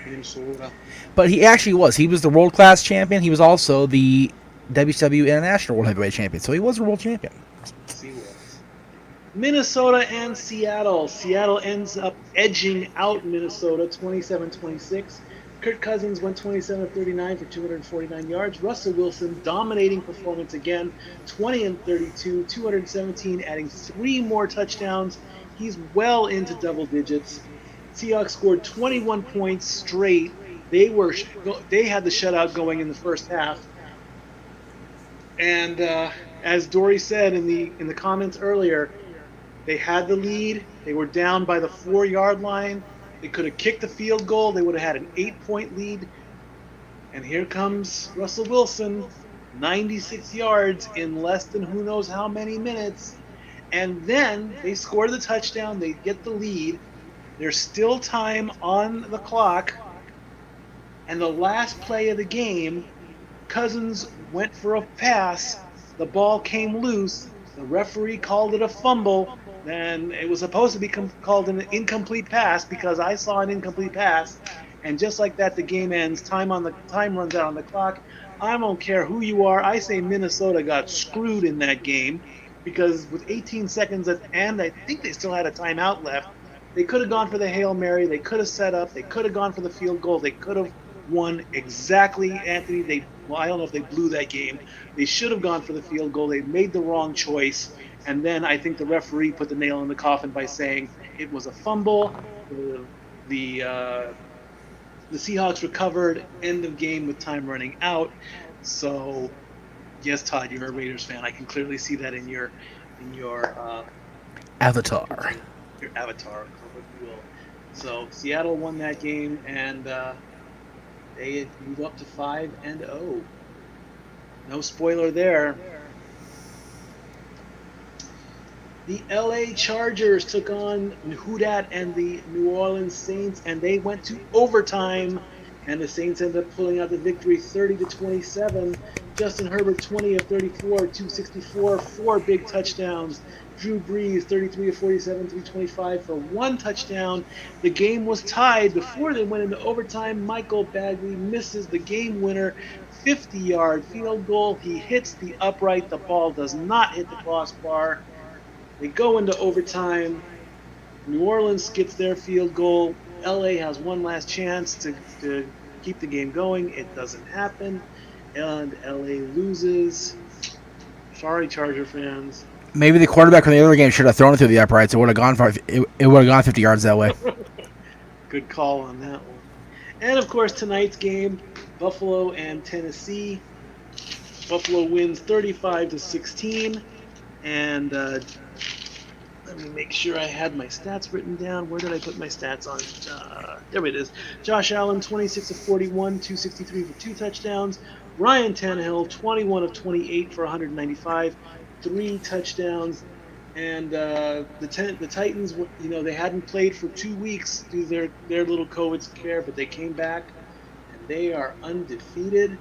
Minnesota. But he actually was. He was the world-class champion. He was also the WCW International World Heavyweight Champion. So he was a world champion. Minnesota and Seattle. Seattle ends up edging out Minnesota 27-26. Kirk Cousins went 27 of 39 for 249 yards. Russell Wilson, dominating performance again, 20 and 32, 217, adding 3 more touchdowns. He's well into double digits. Seahawks scored 21 points straight. They had the shutout going in the first half. And as Dory said in the comments earlier, they had the lead. They were down by the 4-yard line. They could have kicked the field goal. They would have had an 8-point lead. And here comes Russell Wilson, 96 yards in less than who knows how many minutes. And then they score the touchdown. They get the lead. There's still time on the clock. And the last play of the game, Cousins went for a pass. The ball came loose. The referee called it a fumble. And it was supposed to be called an incomplete pass because I saw an incomplete pass. And just like that, the game ends. Time runs out on the clock. I don't care who you are. I say Minnesota got screwed in that game because with 18 seconds and I think they still had a timeout left. They could have gone for the Hail Mary. They could have set up. They could have gone for the field goal. They could have won exactly, Anthony. I don't know if they blew that game. They should have gone for the field goal. They made the wrong choice. And then I think the referee put the nail in the coffin by saying it was a fumble. The Seahawks recovered. End of game with time running out. So, yes, Todd, you're a Raiders fan. I can clearly see that in your Avatar. Your avatar, if you will. So Seattle won that game, and they move up to 5-0. No spoiler there. The LA Chargers took on Houdat and the New Orleans Saints, and they went to overtime, and the Saints ended up pulling out the victory 30-27. Justin Herbert, 20 of 34, 264, 4 big touchdowns. Drew Brees, 33 of 47, 325 for 1 touchdown. The game was tied before they went into overtime. Michael Bagley misses the game winner, 50-yard field goal. He hits the upright. The ball does not hit the crossbar. They go into overtime. New Orleans gets their field goal. LA has one last chance to keep the game going. It doesn't happen. And LA loses. Sorry, Charger fans. Maybe the quarterback from the other game should have thrown it through the uprights. It would have gone 50 yards that way. Good call on that one. And of course, tonight's game, Buffalo and Tennessee. Buffalo wins 35-16. And let me make sure I had my stats written down. Where did I put my stats on? There it is. Josh Allen, 26 of 41, 263 for 2 touchdowns. Ryan Tannehill, 21 of 28 for 195, 3 touchdowns. And the Titans, they hadn't played for 2 weeks due to their little COVID scare, but they came back, and they are undefeated.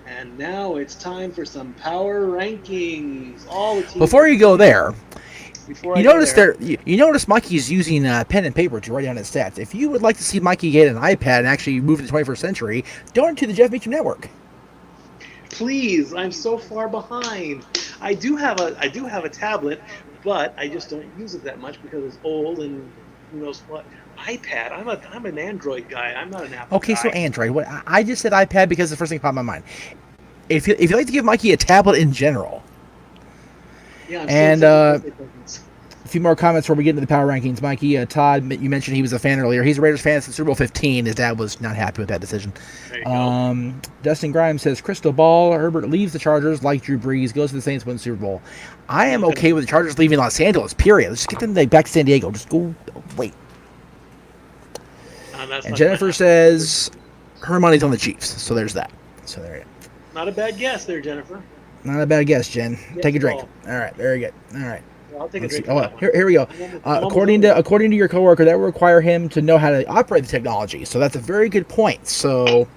And now it's time for some power rankings. All the teams. Before you go there, you notice Mikey's using pen and paper to write down his stats. If you would like to see Mikey get an iPad and actually move to the 21st century, donate to the Jeff Meacham Network. Please, I'm so far behind. I do have a tablet, but I just don't use it that much because it's old and who knows what. iPad. I'm an Android guy. I'm not an Apple Okay, so guy. Android. What I just said iPad because the first thing that popped in my mind. If you like to give Mikey a tablet in general, Yeah, I'm and still taking birthday presents. a few more comments before we get into the power rankings. Mikey, Todd, you mentioned he was a fan earlier. He's a Raiders fan since Super Bowl 15. His dad was not happy with that decision. There you go. Dustin Grimes says, Crystal Ball, Herbert leaves the Chargers like Drew Brees, goes to the Saints, win the Super Bowl. I am okay with the Chargers leaving Los Angeles, period. Let's just get them back to San Diego. Just go, wait. And Jennifer says her money's on the Chiefs. So there's that. So there you go. Not a bad guess there, Jennifer. Not a bad guess, Jen. Yes, Take a drink. Paul. All right, very good. All right. Well, I'll take Let's a see. drink. Oh, here we go. According to your coworker, that will require him to know how to operate the technology. So that's a very good point. So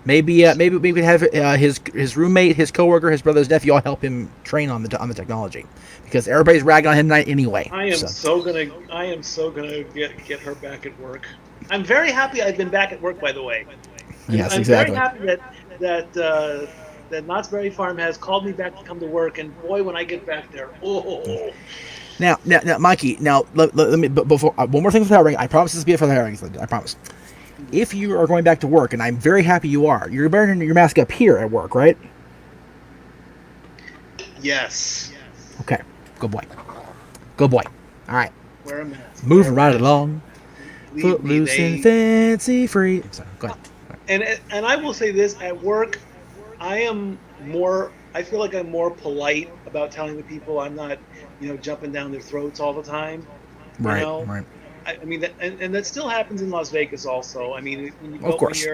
maybe we could have his roommate, his coworker, his brother's nephew all help him train on the technology because everybody's ragging on him tonight anyway. I am so gonna get her back at work. I'm very happy I've been back at work, by the way. Yes, I'm exactly. very happy that Knott's Berry Farm has called me back to come to work, and boy, when I get back there, oh. Now, Mikey. Now, let me. Before one more thing for the hiring. I promise this will be it for the hiring. I promise. If you are going back to work, and I'm very happy you are, you're wearing your mask up here at work, right? Yes. Okay. Good boy. Good boy. All right. Wear a mask. Moving right along. Believe me, Footloose and fancy free. Sorry, go ahead. And I will say this: at work, I feel like I'm more polite about telling the people I'm not, jumping down their throats all the time. Right. know? Right. I mean, and that still happens in Las Vegas also. I mean, when you go, Of course.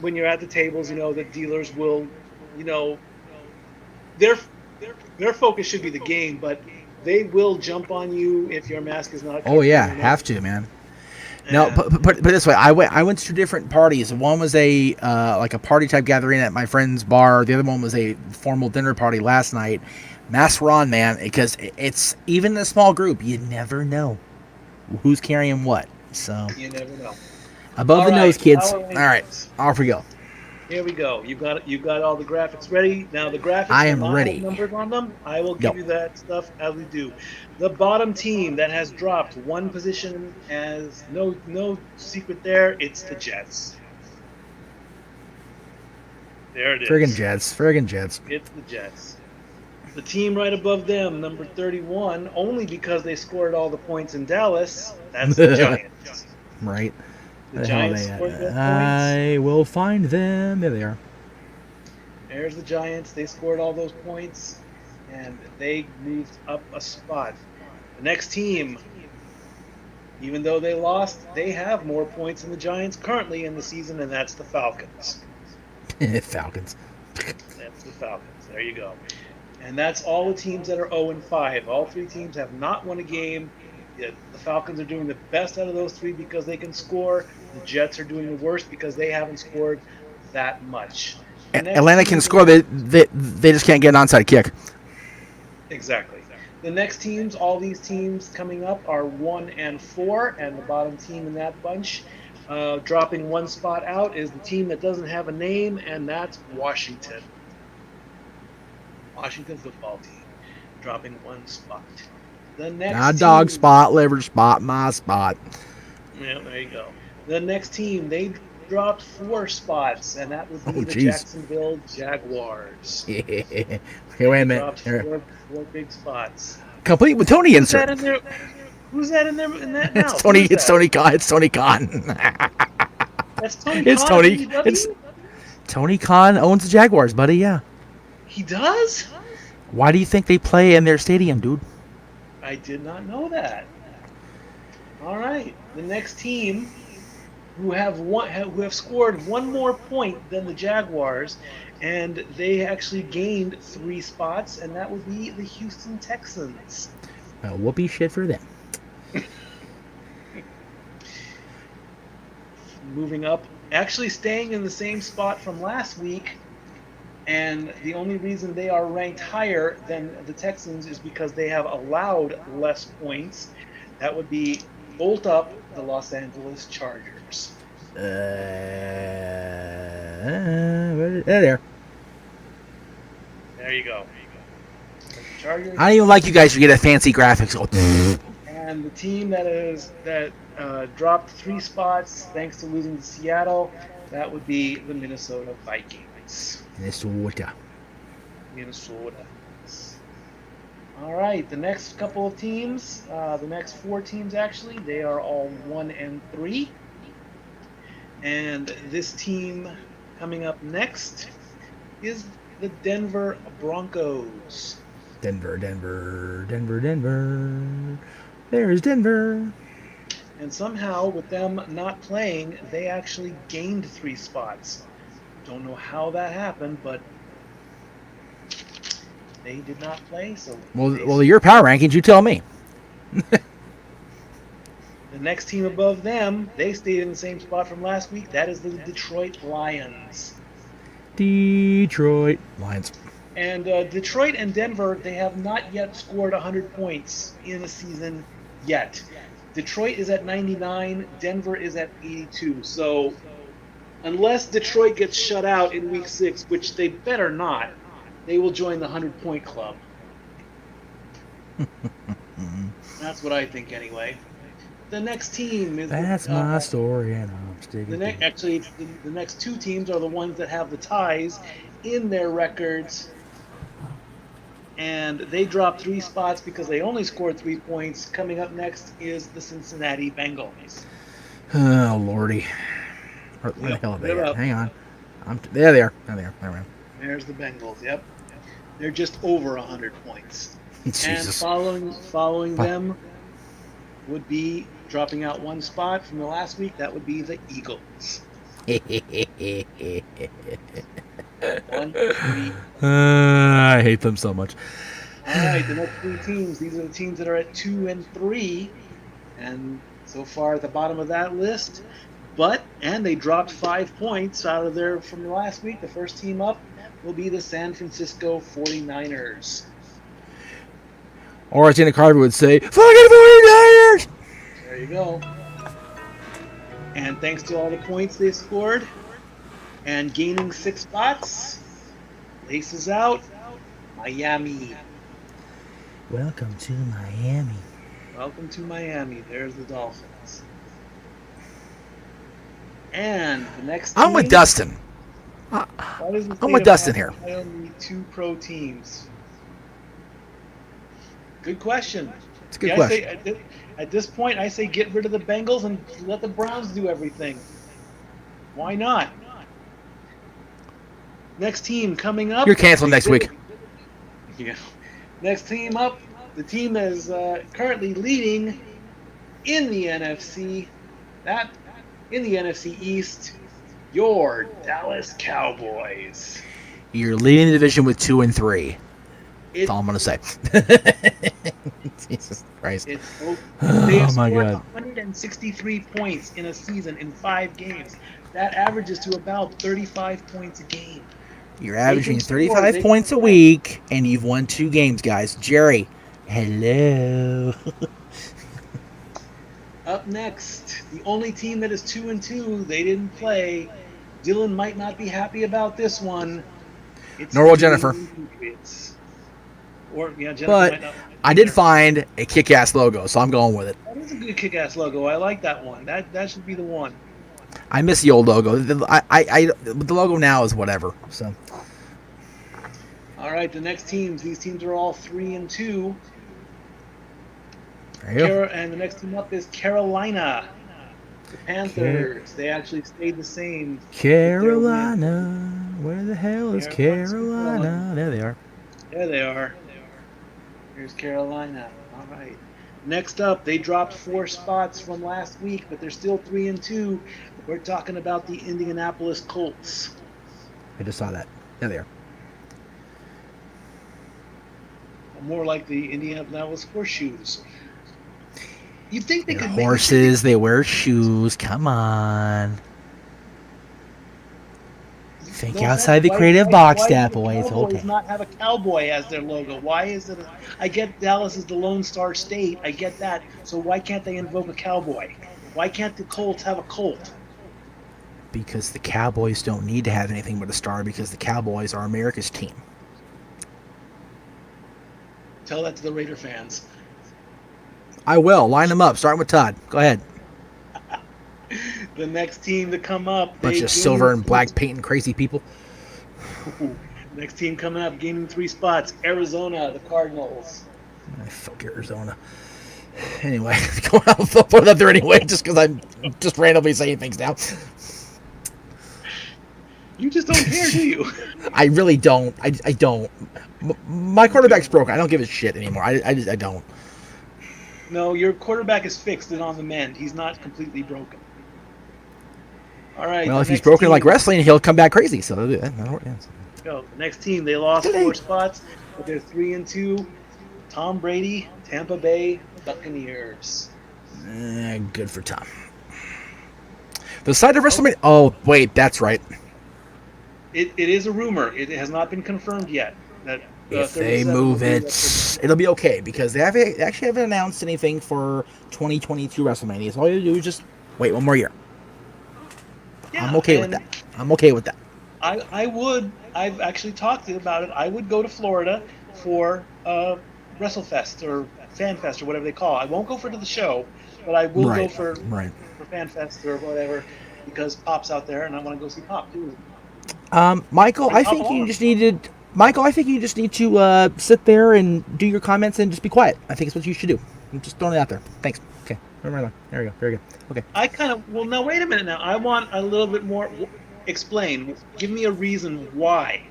when you're at the tables, the dealers will, their focus should be the game, but they will jump on you if your mask is not. Oh yeah, have to, man. No, put it this way. I went to two different parties. One was a like a party type gathering at my friend's bar. The other one was a formal dinner party last night. Masks were on, man, because it's even in a small group. You never know who's carrying what. So you never know. Above the nose, kids. All All right, off we go. Here we go. You've got all the graphics ready. Now the graphics I am will not ready. have numbers on them. I will give you that stuff as we do. The bottom team that has dropped one position, as no secret there, it's the Jets. There it is. Friggin' Jets. It's the Jets. The team right above them, number 31, only because they scored all the points in Dallas, that's the Giants. Right. The Giants scored those points. I will find them. There they are. There's the Giants. They scored all those points, and they moved up a spot. The next team, even though they lost, they have more points than the Giants currently in the season, and that's the Falcons. Falcons. That's the Falcons. There you go. And that's all the teams that are 0-5. All three teams have not won a game. The Falcons are doing the best out of those three because they can score. The Jets are doing the worst because they haven't scored that much. Atlanta can score. They just can't get an onside kick. Exactly. The next teams, all these teams coming up are 1-4, and the bottom team in that bunch, dropping one spot out, is the team that doesn't have a name, and that's Washington. Washington football team, dropping one spot. The next Not dog spot, liver spot, my spot. Yeah, there you go. The next team, they dropped 4 spots, and that would be the geez. Jacksonville Jaguars. Okay, wait a minute. Dropped Here. four big spots. Complete with Tony Who's that insert. in there? Who's that in there? In that now? It's Tony. Who's It's that? Tony Khan. It's Tony Khan. That's Tony. It's Khan, Tony. BW? It's Tony Khan owns the Jaguars, buddy. Yeah. He does? Why do you think they play in their stadium, dude? I did not know that. All right, the next team who have scored one more point than the Jaguars, and they actually gained 3 spots, and that would be the Houston Texans. Whoopee shit for them. Moving up, actually staying in the same spot from last week, and the only reason they are ranked higher than the Texans is because they have allowed less points. That would be bolt up the Los Angeles Chargers. There. There you go. Chargers. I don't even like you guys to get a fancy graphics. Oh, And the team that dropped 3 spots thanks to losing to Seattle, that would be the Minnesota Vikings. Minnesota. Minnesota. All right, the next couple of teams, the next 4 teams actually, they are all 1-3. And this team coming up next is the Denver Broncos. Denver. There's Denver. And somehow, with them not playing, they actually gained 3 spots. Don't know how that happened, but they did not play. So Well, your power rankings, you tell me. the next team above them, they stayed in the same spot from last week. That is the Detroit Lions. Detroit Lions. And Detroit and Denver, they have not yet scored 100 points in a season yet. Detroit is at 99, Denver is at 82. So unless Detroit gets shut out in week 6, which they better not, they will join the 100-point club. That's what I think anyway. The next team is... That's my story, and I'm sticking to it. Actually, the next 2 teams are the ones that have the ties in their records. And they dropped 3 spots because they only scored 3 points. Coming up next is the Cincinnati Bengals. Oh, Lordy. Where the hell are they at? Hang on. There they are. There they are. There we are. There's the Bengals, yep. They're just over 100 points. Jesus. And following them would be dropping out 1 spot from the last week. That would be the Eagles. 1, 3. I hate them so much. All right, the next 3 teams. These are the teams that are at 2 and 3, and so far at the bottom of that list. And they dropped 5 points out of there from the last week. The first team up will be the San Francisco 49ers. Or as Dana Carver would say, fucking 49ers! There you go. And thanks to all the points they scored and gaining 6 spots, laces out Miami. Welcome to Miami. Welcome to Miami. There's the Dolphins. And the next team, I'm with Dustin. I'm with Dustin here. Only 2 pro teams. Good question. It's a good question. At this point, I say get rid of the Bengals and let the Browns do everything. Why not? Next team coming up. You're canceled next week. Yeah. Next team up, the team that is currently leading in the NFC. In the NFC East, your Dallas Cowboys. You're leading the division with 2 and 3. That's all I'm going to say. Jesus Christ. They Oh, have my scored God. 163 points in a season in 5 games. That averages to about 35 points a game. You're averaging can score, 35 they points a can- week, and you've won 2 games, guys. Jerry, hello. Up next, the only team that is 2 and 2, they didn't play. Dylan might not be happy about this one. It's Nor will the Jennifer. New England Patriots. Or Jennifer But might not. I did find a kick-ass logo, so I'm going with it. That is a good kick-ass logo. I like that one. That should be the one. I miss the old logo. The logo now is whatever. So All right, the next teams. These teams are all 3 and 2. there you go. And the next team up is Carolina. The Panthers. They actually stayed the same. Carolina, where the hell is Carolina's Carolina? There they are. There they are. Here's Carolina. All right. Next up, they dropped 4 spots from last week, but they're still 3 and 2. We're talking about the Indianapolis Colts. I just saw that. There they are. More like the Indianapolis Horseshoes. You'd think they They're could make horses. They wear shoes. Come on. Think No outside offense, the creative box, why Stat do the Boy. It's Cowboys okay. not have a cowboy as their logo? Why is it? I get Dallas is the Lone Star State. I get that. So why can't they invoke a cowboy? Why can't the Colts have a Colt? Because the Cowboys don't need to have anything but a star because the Cowboys are America's team. Tell that to the Raider fans. I will. Line them up, starting with Todd. Go ahead. The next team to come up. Bunch of silver and black painting crazy people. Next team coming up, gaining 3 spots. Arizona, the Cardinals. Fuck Arizona. Anyway, I'll put it up there anyway, just because I'm just randomly saying things now. You just don't care, do you? I really don't. I don't. My quarterback's broken. I don't give a shit anymore. I don't. No, your quarterback is fixed and on the mend. He's not completely broken. All right. Well, if he's broken like wrestling, he'll come back crazy. So yeah. Go. The next team, they lost 4 spots, but they're 3-2. Tom Brady, Tampa Bay Buccaneers. Good for Tom. The side of WrestleMania. Oh wait, that's right. It is a rumor. It has not been confirmed yet. That if they move it, it'll be okay because they actually haven't announced anything for 2022 WrestleMania. So all you do is just wait one more year. Yeah, I'm okay with that. I'm okay with that. I've actually talked about it. I would go to Florida for WrestleFest or FanFest or whatever they call it. I won't go for the show, but I will go for FanFest or whatever because Pop's out there and I want to go see Pop too. Michael, I think you just need to sit there and do your comments and just be quiet. I think it's what you should do. I'm just throwing it out there. Thanks. Okay. There we go. Very good. Okay. Now wait a minute now. I want a little bit more. Explain. Give me a reason why.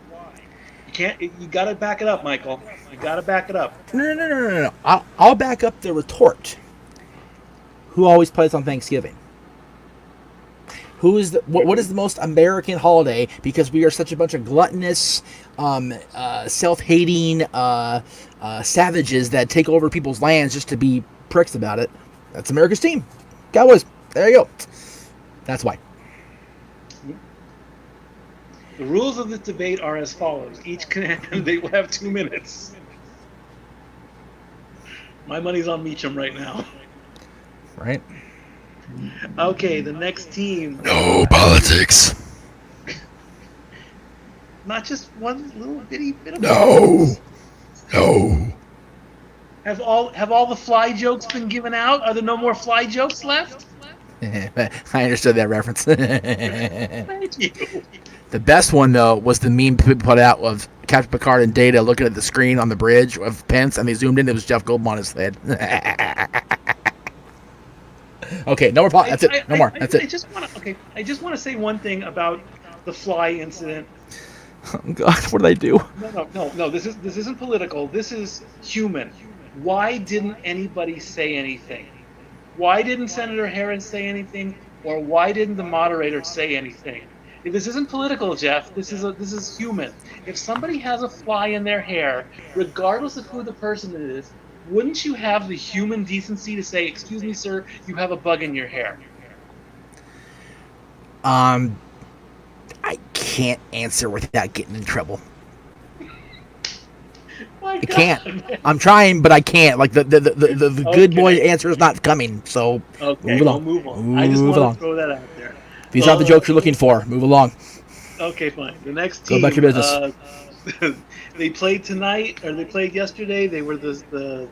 You got to back it up, Michael. You got to back it up. No. I'll back up the retort. Who always plays on Thanksgiving? What is the most American holiday? Because we are such a bunch of gluttonous, self-hating savages that take over people's lands just to be pricks about it. That's America's team. Cowboys. There you go. That's why. The rules of this debate are as follows. Each candidate will have 2 minutes. My money's on Meacham right now. Right. Okay, the next team. No politics. Not just one little bitty bit of No. Have all the fly jokes been given out? Are there no more fly jokes left? I understood that reference. Thank you. The best one, though, was the meme people put out of Captain Picard and Data looking at the screen on the bridge of Pence, and they zoomed in. It was Jeff Goldblum on his head. Okay, no more. That's it. No more. That's it. I just want to say one thing about the fly incident. Oh, God, what did I do? No. This isn't political. This is human. Why didn't anybody say anything? Why didn't Senator Herron say anything, or why didn't the moderator say anything? If this isn't political, Jeff, this is human. If somebody has a fly in their hair, regardless of who the person is, wouldn't you have the human decency to say, "Excuse me, sir, you have a bug in your hair"? I can't answer without getting in trouble. I can't. I'm trying, but I can't. Like the good boy answer is not coming. So move along. Move on. I just want to throw that out there. These are the jokes you're looking for. Move along. Okay, fine. The next team. Go back to your business. They played tonight, or they played yesterday. They were the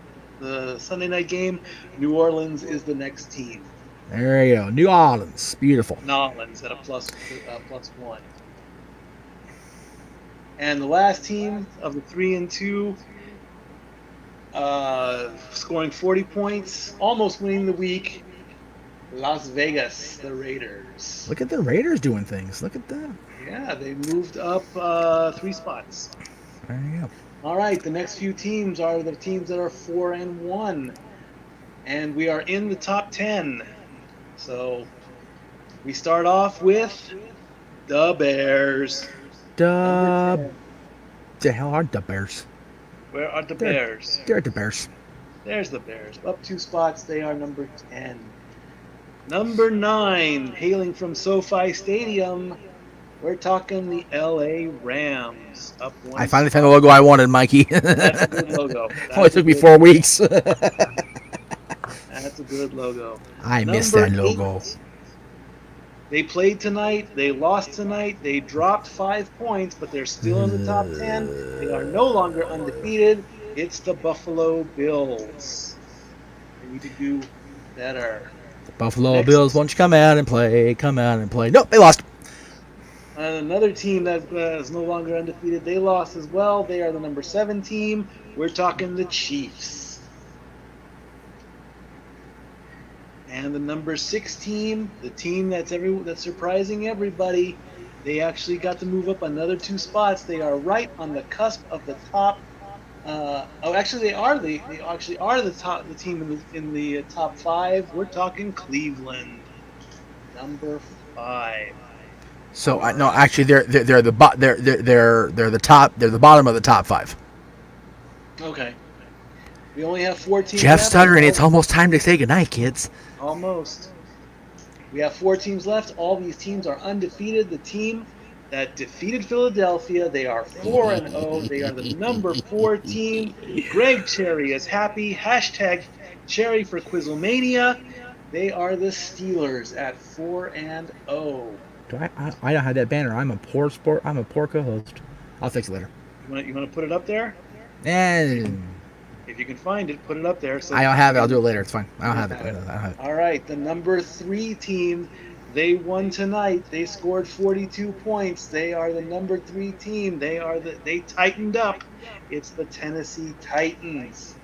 Sunday night game. New Orleans is the next team. There you go. New Orleans. Beautiful. New Orleans at a plus 1. And the last team of the 3-2, scoring 40 points, almost winning the week, Las Vegas, the Raiders. Look at the Raiders doing things. Look at that. Yeah, they moved up 3 spots. There you go. All right, the next few teams are the teams that are 4-1, and we are in the top 10. So we start off with the Bears. The hell are the Bears? Where are the Bears? They're the Bears. There's the Bears. Up 2 spots, they are number 10. Number 9, hailing from SoFi Stadium, we're talking the LA Rams. Up 1. I finally found the logo I wanted, Mikey. That's a good logo. Only took me 4 weeks. That's a good logo. I missed that logo. 8, they played tonight. They lost tonight. They dropped 5 points, but they're still in the top 10. They are no longer undefeated. It's the Buffalo Bills. They need to do better. The Buffalo Next. Bills, won't you come out and play? Come out and play. Nope, they lost. Another team that is no longer undefeated, they lost as well. They are the number 7 team. We're talking the Chiefs. And the number 6 team, the team that's surprising everybody, they actually got to move up another 2 spots. They are right on the cusp of the top. They are the team in the top 5. We're talking Cleveland, number 5. So no, actually, they're the bottom of the top 5. Okay. We only have 4 teams. Jeff left. stuttering. It's almost time to say goodnight, kids. Almost. We have 4 teams left. All these teams are undefeated. The team that defeated Philadelphia, they are 4-0. They are the number 4 team. Greg Cherry is happy. Hashtag Cherry for Quizzlemania. They are the Steelers at 4-0. I don't have that banner. I'm a poor co-host. I'll fix it later. You want to put it up there? And If you can find it, put it up there. So I don't have it. I'll do it later. It's fine. I don't have it. All right, the number 3 team, they won tonight. They scored 42 points. They are the number 3 team. They tightened up. It's the Tennessee Titans.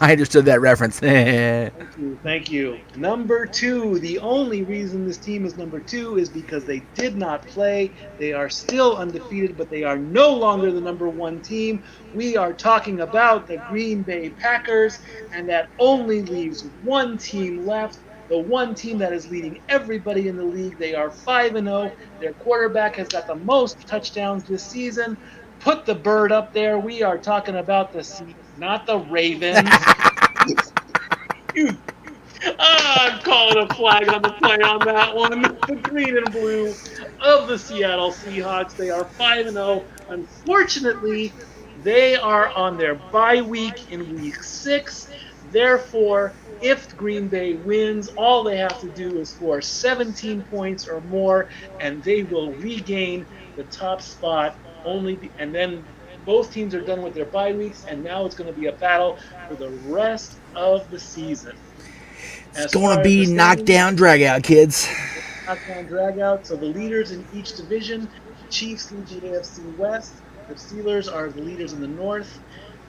I understood that reference. Thank you. Number 2, the only reason this team is number 2 is because they did not play. They are still undefeated, but they are no longer the number 1 team. We are talking about the Green Bay Packers, and that only leaves 1 team left. The one team that is leading everybody in the league. They are 5-0. Their quarterback has got the most touchdowns this season. Put the bird up there. We are talking about not the Ravens. I'm calling a flag on the play on that one. The green and blue of the Seattle Seahawks. They are 5-0. Unfortunately, they are on their bye week in week 6. Therefore, if Green Bay wins, all they have to do is score 17 points or more, and they will regain the top spot. And then both teams are done with their bye weeks, and now it's going to be a battle for the rest of the season. It's going to be knockdown, drag out, kids. Knockdown, drag out. So the leaders in each division, the Chiefs lead the AFC West. The Steelers are the leaders in the North.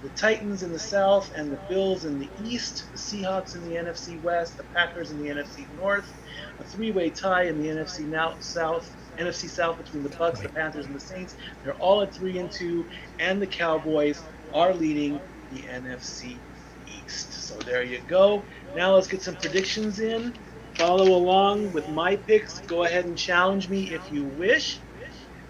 The Titans in the South and the Bills in the East. The Seahawks in the NFC West. The Packers in the NFC North. A 3-way tie in the NFC South between the Bucs, the Panthers, and the Saints. They're all at 3-2, and the Cowboys are leading the NFC East. So there you go. Now let's get some predictions in. Follow along with my picks. Go ahead and challenge me if you wish.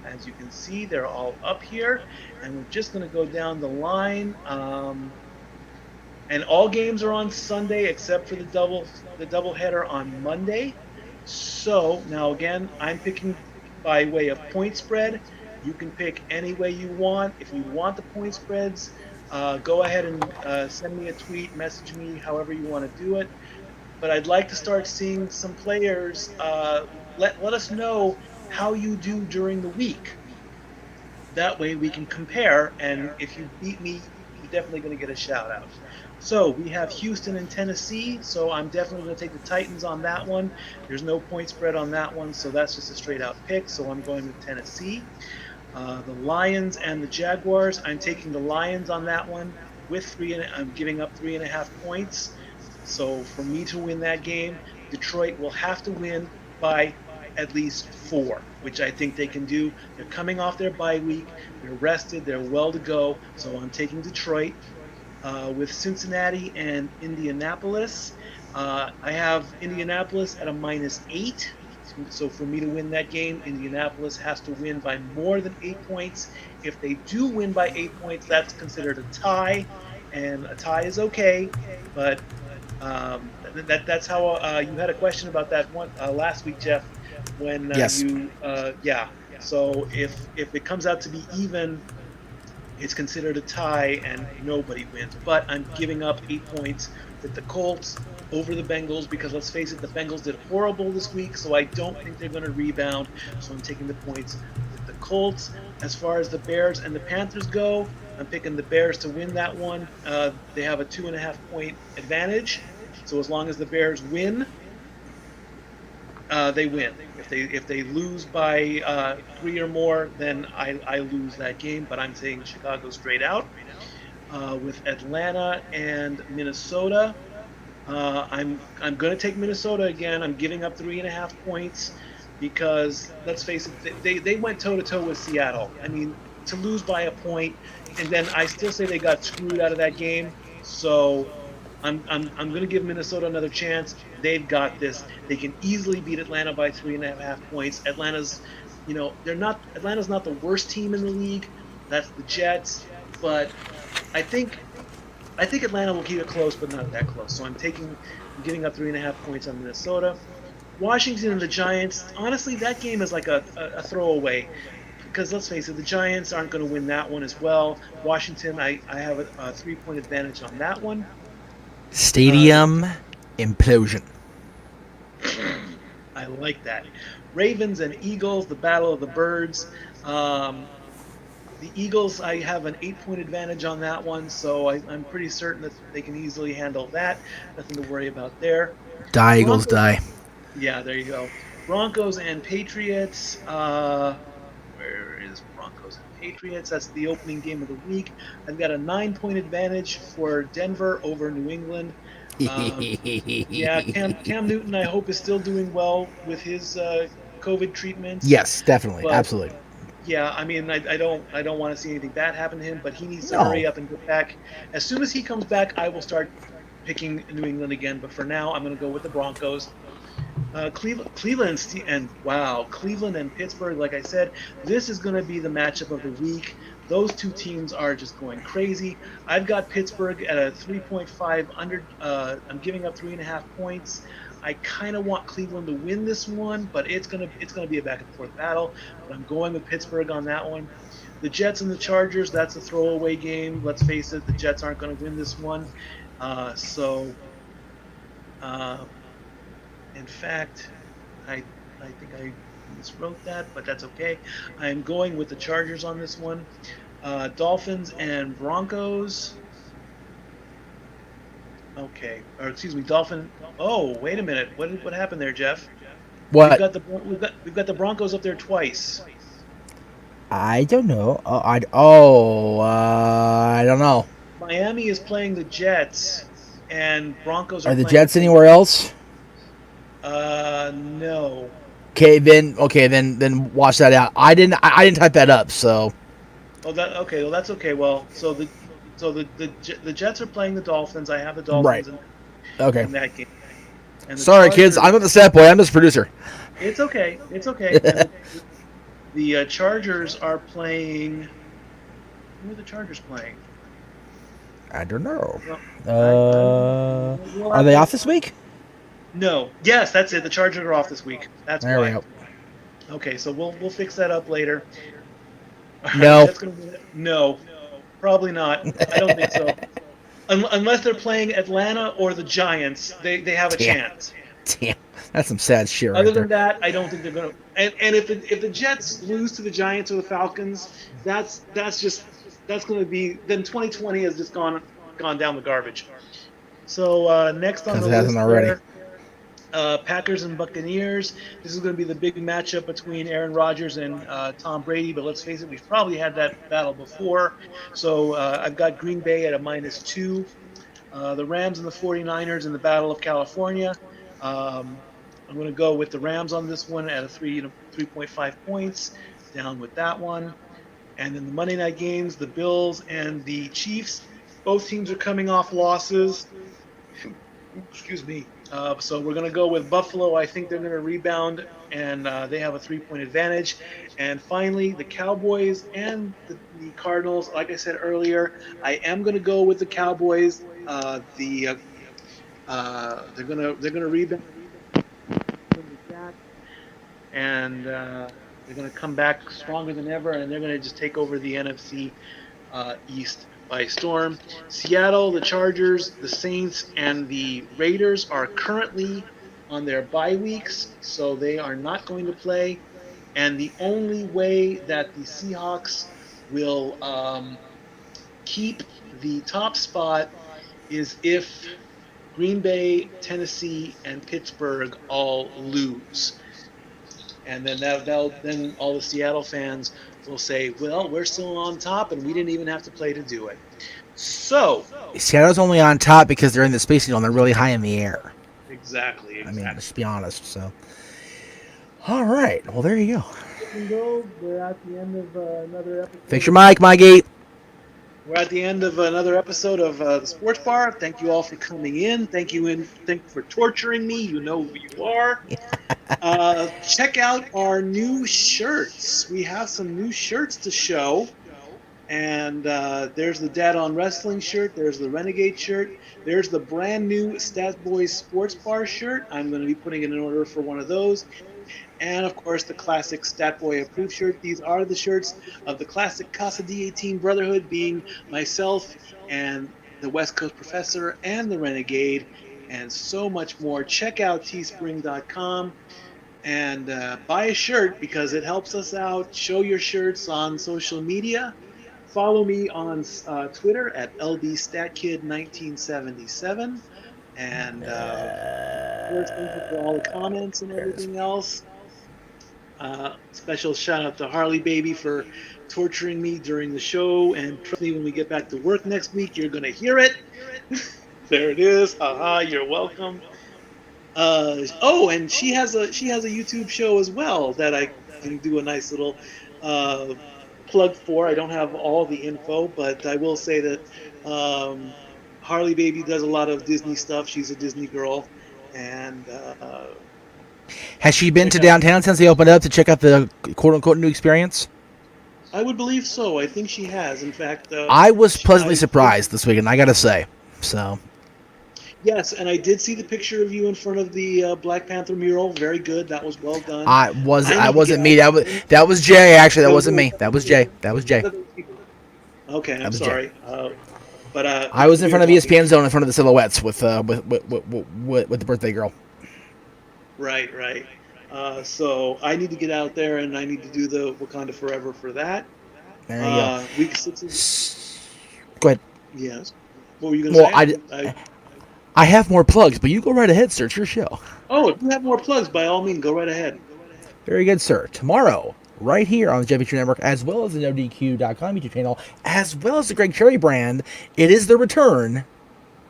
As you can see, they're all up here, and we're just going to go down the line. And all games are on Sunday except for the doubleheader on Monday. So now again, I'm picking by way of point spread. You can pick any way you want. If you want the point spreads, go ahead and send me a tweet, message me, however you want to do it. But I'd like to start seeing some players. Let us know how you do during the week. That way we can compare, and if you beat me, you're definitely going to get a shout out. So we have Houston and Tennessee, so I'm definitely going to take the Titans on that one. There's no point spread on that one, so that's just a straight out pick, so I'm going with Tennessee. The Lions and the Jaguars, I'm taking the Lions on that one. I'm giving up 3.5 points. So for me to win that game, Detroit will have to win by at least 4, which I think they can do. They're coming off their bye week. They're rested. They're well to go. So I'm taking Detroit. With Cincinnati and Indianapolis, I have Indianapolis at a -8. So for me to win that game, Indianapolis has to win by more than 8 points. If they do win by 8 points, that's considered a tie, and a tie is okay. But that's how you had a question about that one last week, Jeff. When yes. So if it comes out to be even, it's considered a tie and nobody wins. But I'm giving up 8 points with the Colts over the Bengals because, let's face it, the Bengals did horrible this week, so I don't think they're going to rebound. So I'm taking the points with the Colts. As far as the Bears and the Panthers go, I'm picking the Bears to win that one. They have a 2.5-point advantage, so as long as the Bears win, they win. If they lose by 3 or more, then I lose that game. But I'm saying Chicago straight out. With Atlanta and Minnesota, I'm going to take Minnesota again. I'm giving up 3.5 points because let's face it, they went toe to toe with Seattle. I mean, to lose by a point, and then I still say they got screwed out of that game. So I'm going to give Minnesota another chance. They've got this. They can easily beat Atlanta by 3.5 points. Atlanta's not the worst team in the league. That's the Jets, but I think Atlanta will keep it close, but not that close. So I'm giving up 3.5 points on Minnesota. Washington and the Giants. Honestly, that game is like a throwaway because let's face it, the Giants aren't going to win that one as well. Washington, I have a 3-point advantage on that one. Stadium implosion. I like that. Ravens and Eagles, the battle of the birds. The Eagles, I have an 8-point advantage on that one, so I'm pretty certain that they can easily handle that. Nothing to worry about there. Die, Eagles, die. Yeah, there you go. Broncos and Patriots. Where is Broncos and Patriots? That's the opening game of the week. I've got a 9-point advantage for Denver over New England. Yeah, Cam Newton, I hope, is still doing well with his COVID treatments. Yes, definitely, absolutely. Yeah, I mean, I don't want to see anything bad happen to him, but he needs to hurry up and get back. As soon as he comes back, I will start picking New England again. But for now, I'm going to go with the Broncos. Cleveland and Pittsburgh. Like I said, this is going to be the matchup of the week. Those two teams are just going crazy. I've got Pittsburgh at a 3.5 under. I'm giving up 3.5 points. I kind of want Cleveland to win this one, but it's gonna be a back and forth battle. But I'm going with Pittsburgh on that one. The Jets and the Chargers, that's a throwaway game. Let's face it, the Jets aren't going to win this one. In fact, I think I miswrote that, but that's okay. I'm going with the Chargers on this one. Dolphins and Broncos. Okay, or excuse me, Dolphin. Oh, wait a minute. What happened there, Jeff? What? We've got the Broncos up there twice. I don't know. I don't know. Miami is playing the Jets, and Broncos are the Jets anywhere else? No. Okay, then watch that out. I didn't type that up, so. Oh, okay. Well, that's okay. Well, so the Jets are playing the Dolphins. I have the Dolphins in that game. And sorry, kids. I'm not the stat boy. I'm just producer. It's okay. It's okay. The Chargers are playing. Who are the Chargers playing? I don't know. Well, are they off this week? No. Yes, that's it. The Chargers are off this week. That's there why. We go. Okay, so we'll fix that up later. No. No, probably not. I don't think so. Unless they're playing Atlanta or the Giants, they have a chance. Damn, that's some sad shit right Other there. than that, I don't think they're gonna. And if the Jets lose to the Giants or the Falcons, that's gonna be, then 2020 has just gone down the garbage. So next on the list already. Packers and Buccaneers. This is going to be the big matchup between Aaron Rodgers and Tom Brady, but let's face it, we've probably had that battle before. So I've got Green Bay at a -2. The Rams and the 49ers in the Battle of California. I'm going to go with the Rams on this one at a 3.5 points, down with that one. And then the Monday night games, the Bills and the Chiefs. Both teams are coming off losses. Excuse me. So we're going to go with Buffalo. I think they're going to rebound, and they have a 3-point advantage. And finally, the Cowboys and the Cardinals. Like I said earlier, I am going to go with the Cowboys. They're going to rebound, and they're going to come back stronger than ever, and they're going to just take over the NFC East by storm. Seattle, the Chargers, the Saints, and the Raiders are currently on their bye weeks, so they are not going to play. And the only way that the Seahawks will keep the top spot is if Green Bay, Tennessee, and Pittsburgh all lose. And then then all the Seattle fans will say, well, we're still on top and we didn't even have to play to do it. So Seattle's only on top because they're in the Space Needle and they're really high in the air. Exactly. I mean, let's be honest. So, all right. Well, there you go. We're at the end of another episode. Fix your mic, Mikey. We're at the end of another episode of the Sports Bar. Thank you all for coming in. Thank you for torturing me. You know who you are. Check out our new shirts. We have some new shirts to show. And there's the Dad on Wrestling shirt. There's the Renegade shirt. There's the brand new Stat Boys Sports Bar shirt. I'm going to be putting in an order for one of those. And, of course, the classic Stat Boy approved shirt. These are the shirts of the classic Casa D18 Brotherhood, being myself and the West Coast Professor and the Renegade, and so much more. Check out teespring.com and buy a shirt because it helps us out. Show your shirts on social media. Follow me on Twitter at LBStatKid1977. And thank you for all the comments and everything else. Special shout out to Harley Baby for torturing me during the show, and trust me, when we get back to work next week, you're gonna hear it. There it is. Haha, you're welcome. And she has a YouTube show as well that I can do a nice little plug for. I don't have all the info, but I will say that Harley Baby does a lot of Disney stuff. She's a Disney girl, and has she been to downtown since they opened up to check out the quote-unquote new experience? I would believe so. I think she has. In fact, I was pleasantly surprised this weekend, I gotta say. So. Yes, and I did see the picture of you in front of the Black Panther mural. Very good. That was well done. I wasn't me. That was Jay. Actually, that wasn't me. That was Jay. Okay, I'm sorry. But I was in front of ESPN Zone in front of the silhouettes with the birthday girl. Right. So I need to get out there and I need to do the Wakanda Forever for that. There you go. Week 6. Go ahead. Yes. What were you going to say? I have more plugs, but you go right ahead, sir. It's your show. Oh, if you have more plugs, by all means, go right ahead. Very good, sir. Tomorrow, right here on the Jeff Beacher Network, as well as the NoDQ.com YouTube channel, as well as the Greg Cherry brand, it is the return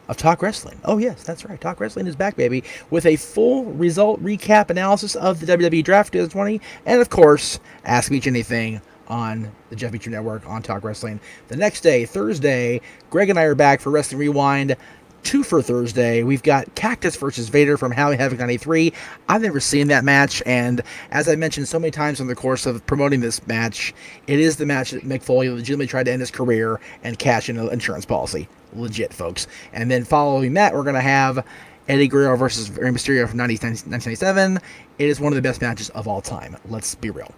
of Talk Wrestling. Oh, yes, that's right. Talk Wrestling is back, baby, with a full result recap analysis of the WWE Draft 2020, and, of course, Ask Me Anything on the Jeff Beacher Network on Talk Wrestling. The next day, Thursday, Greg and I are back for Wrestling Rewind 2 for Thursday. We've got Cactus versus Vader from Halloween Havoc 93. I've never seen that match, and as I mentioned so many times in the course of promoting this match, it is the match that Mick Foley legitimately tried to end his career and cash in an insurance policy. Legit, folks. And then following that, we're going to have Eddie Guerrero versus Rey Mysterio from 1997. It is one of the best matches of all time. Let's be real.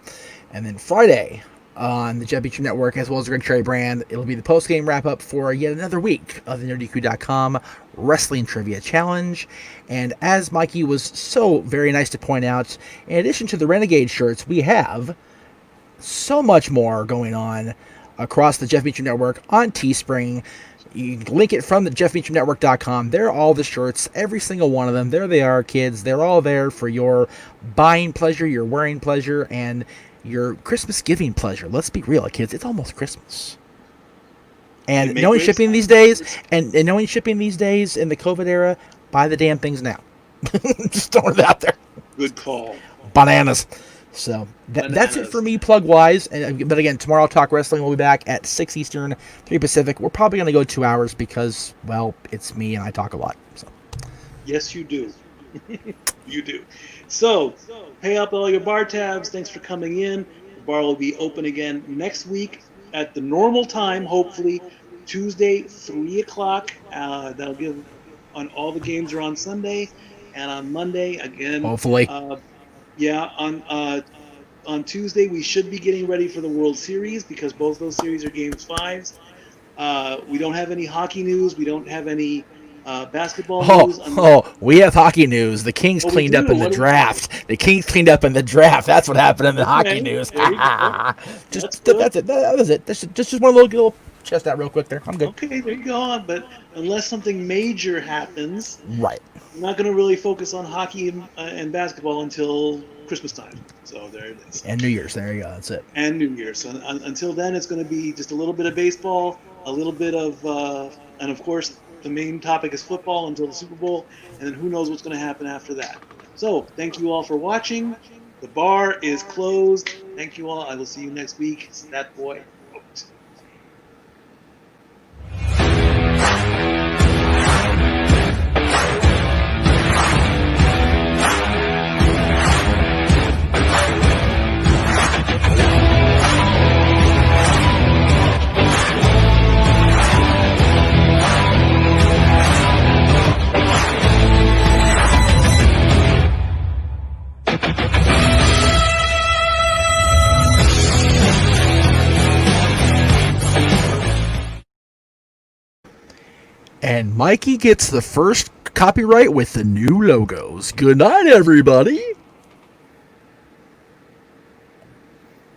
And then Friday, on the Jeff Beacher Network, as well as the Greg Cherry brand, it'll be the post-game wrap-up for yet another week of the NerdDQ.com Wrestling Trivia Challenge. And as Mikey was so very nice to point out, in addition to the Renegade shirts, we have so much more going on across the Jeff Beacher Network on Teespring. You can link it from the JeffBeacherNetwork.com. There are all the shirts, every single one of them. There they are, kids. They're all there for your buying pleasure, your wearing pleasure, and your Christmas giving pleasure. Let's be real, kids. It's almost Christmas. And knowing shipping these days, and knowing shipping these days in the COVID era, buy the damn things now. Just throwing it out there. Good call. Bananas. So that's it for me, plug-wise. But again, tomorrow Talk Wrestling will be back at 6 Eastern, 3 Pacific. We're probably going to go 2 hours because, well, it's me and I talk a lot. So. Yes, you do. You do. So, pay up all your bar tabs. Thanks for coming in. The bar will be open again next week at the normal time, hopefully, Tuesday, 3 o'clock. That'll give on all the games are on Sunday. And on Monday, again. Hopefully. On Tuesday, we should be getting ready for the World Series because both those series are Games 5s. We don't have any hockey news. We don't have any basketball news. We have hockey news. The Kings cleaned up in the draft. The Kings cleaned up in the draft. That's what happened in the hockey news. That's it. That was it. That's just one little chest out real quick there. I'm good. Okay, there you go. But unless something major happens, Right. I'm not going to really focus on hockey and basketball until Christmas time. So there it is. And New Year's. There you go. That's it. And New Year's. So until then, it's going to be just a little bit of baseball, a little bit of, and of course, the main topic is football until the Super Bowl, and then who knows what's going to happen after that. So thank you all for watching. The bar is closed. Thank you all. I will see you next week. Stat Boy out. And Mikey gets the first copyright with the new logos. Good night, everybody.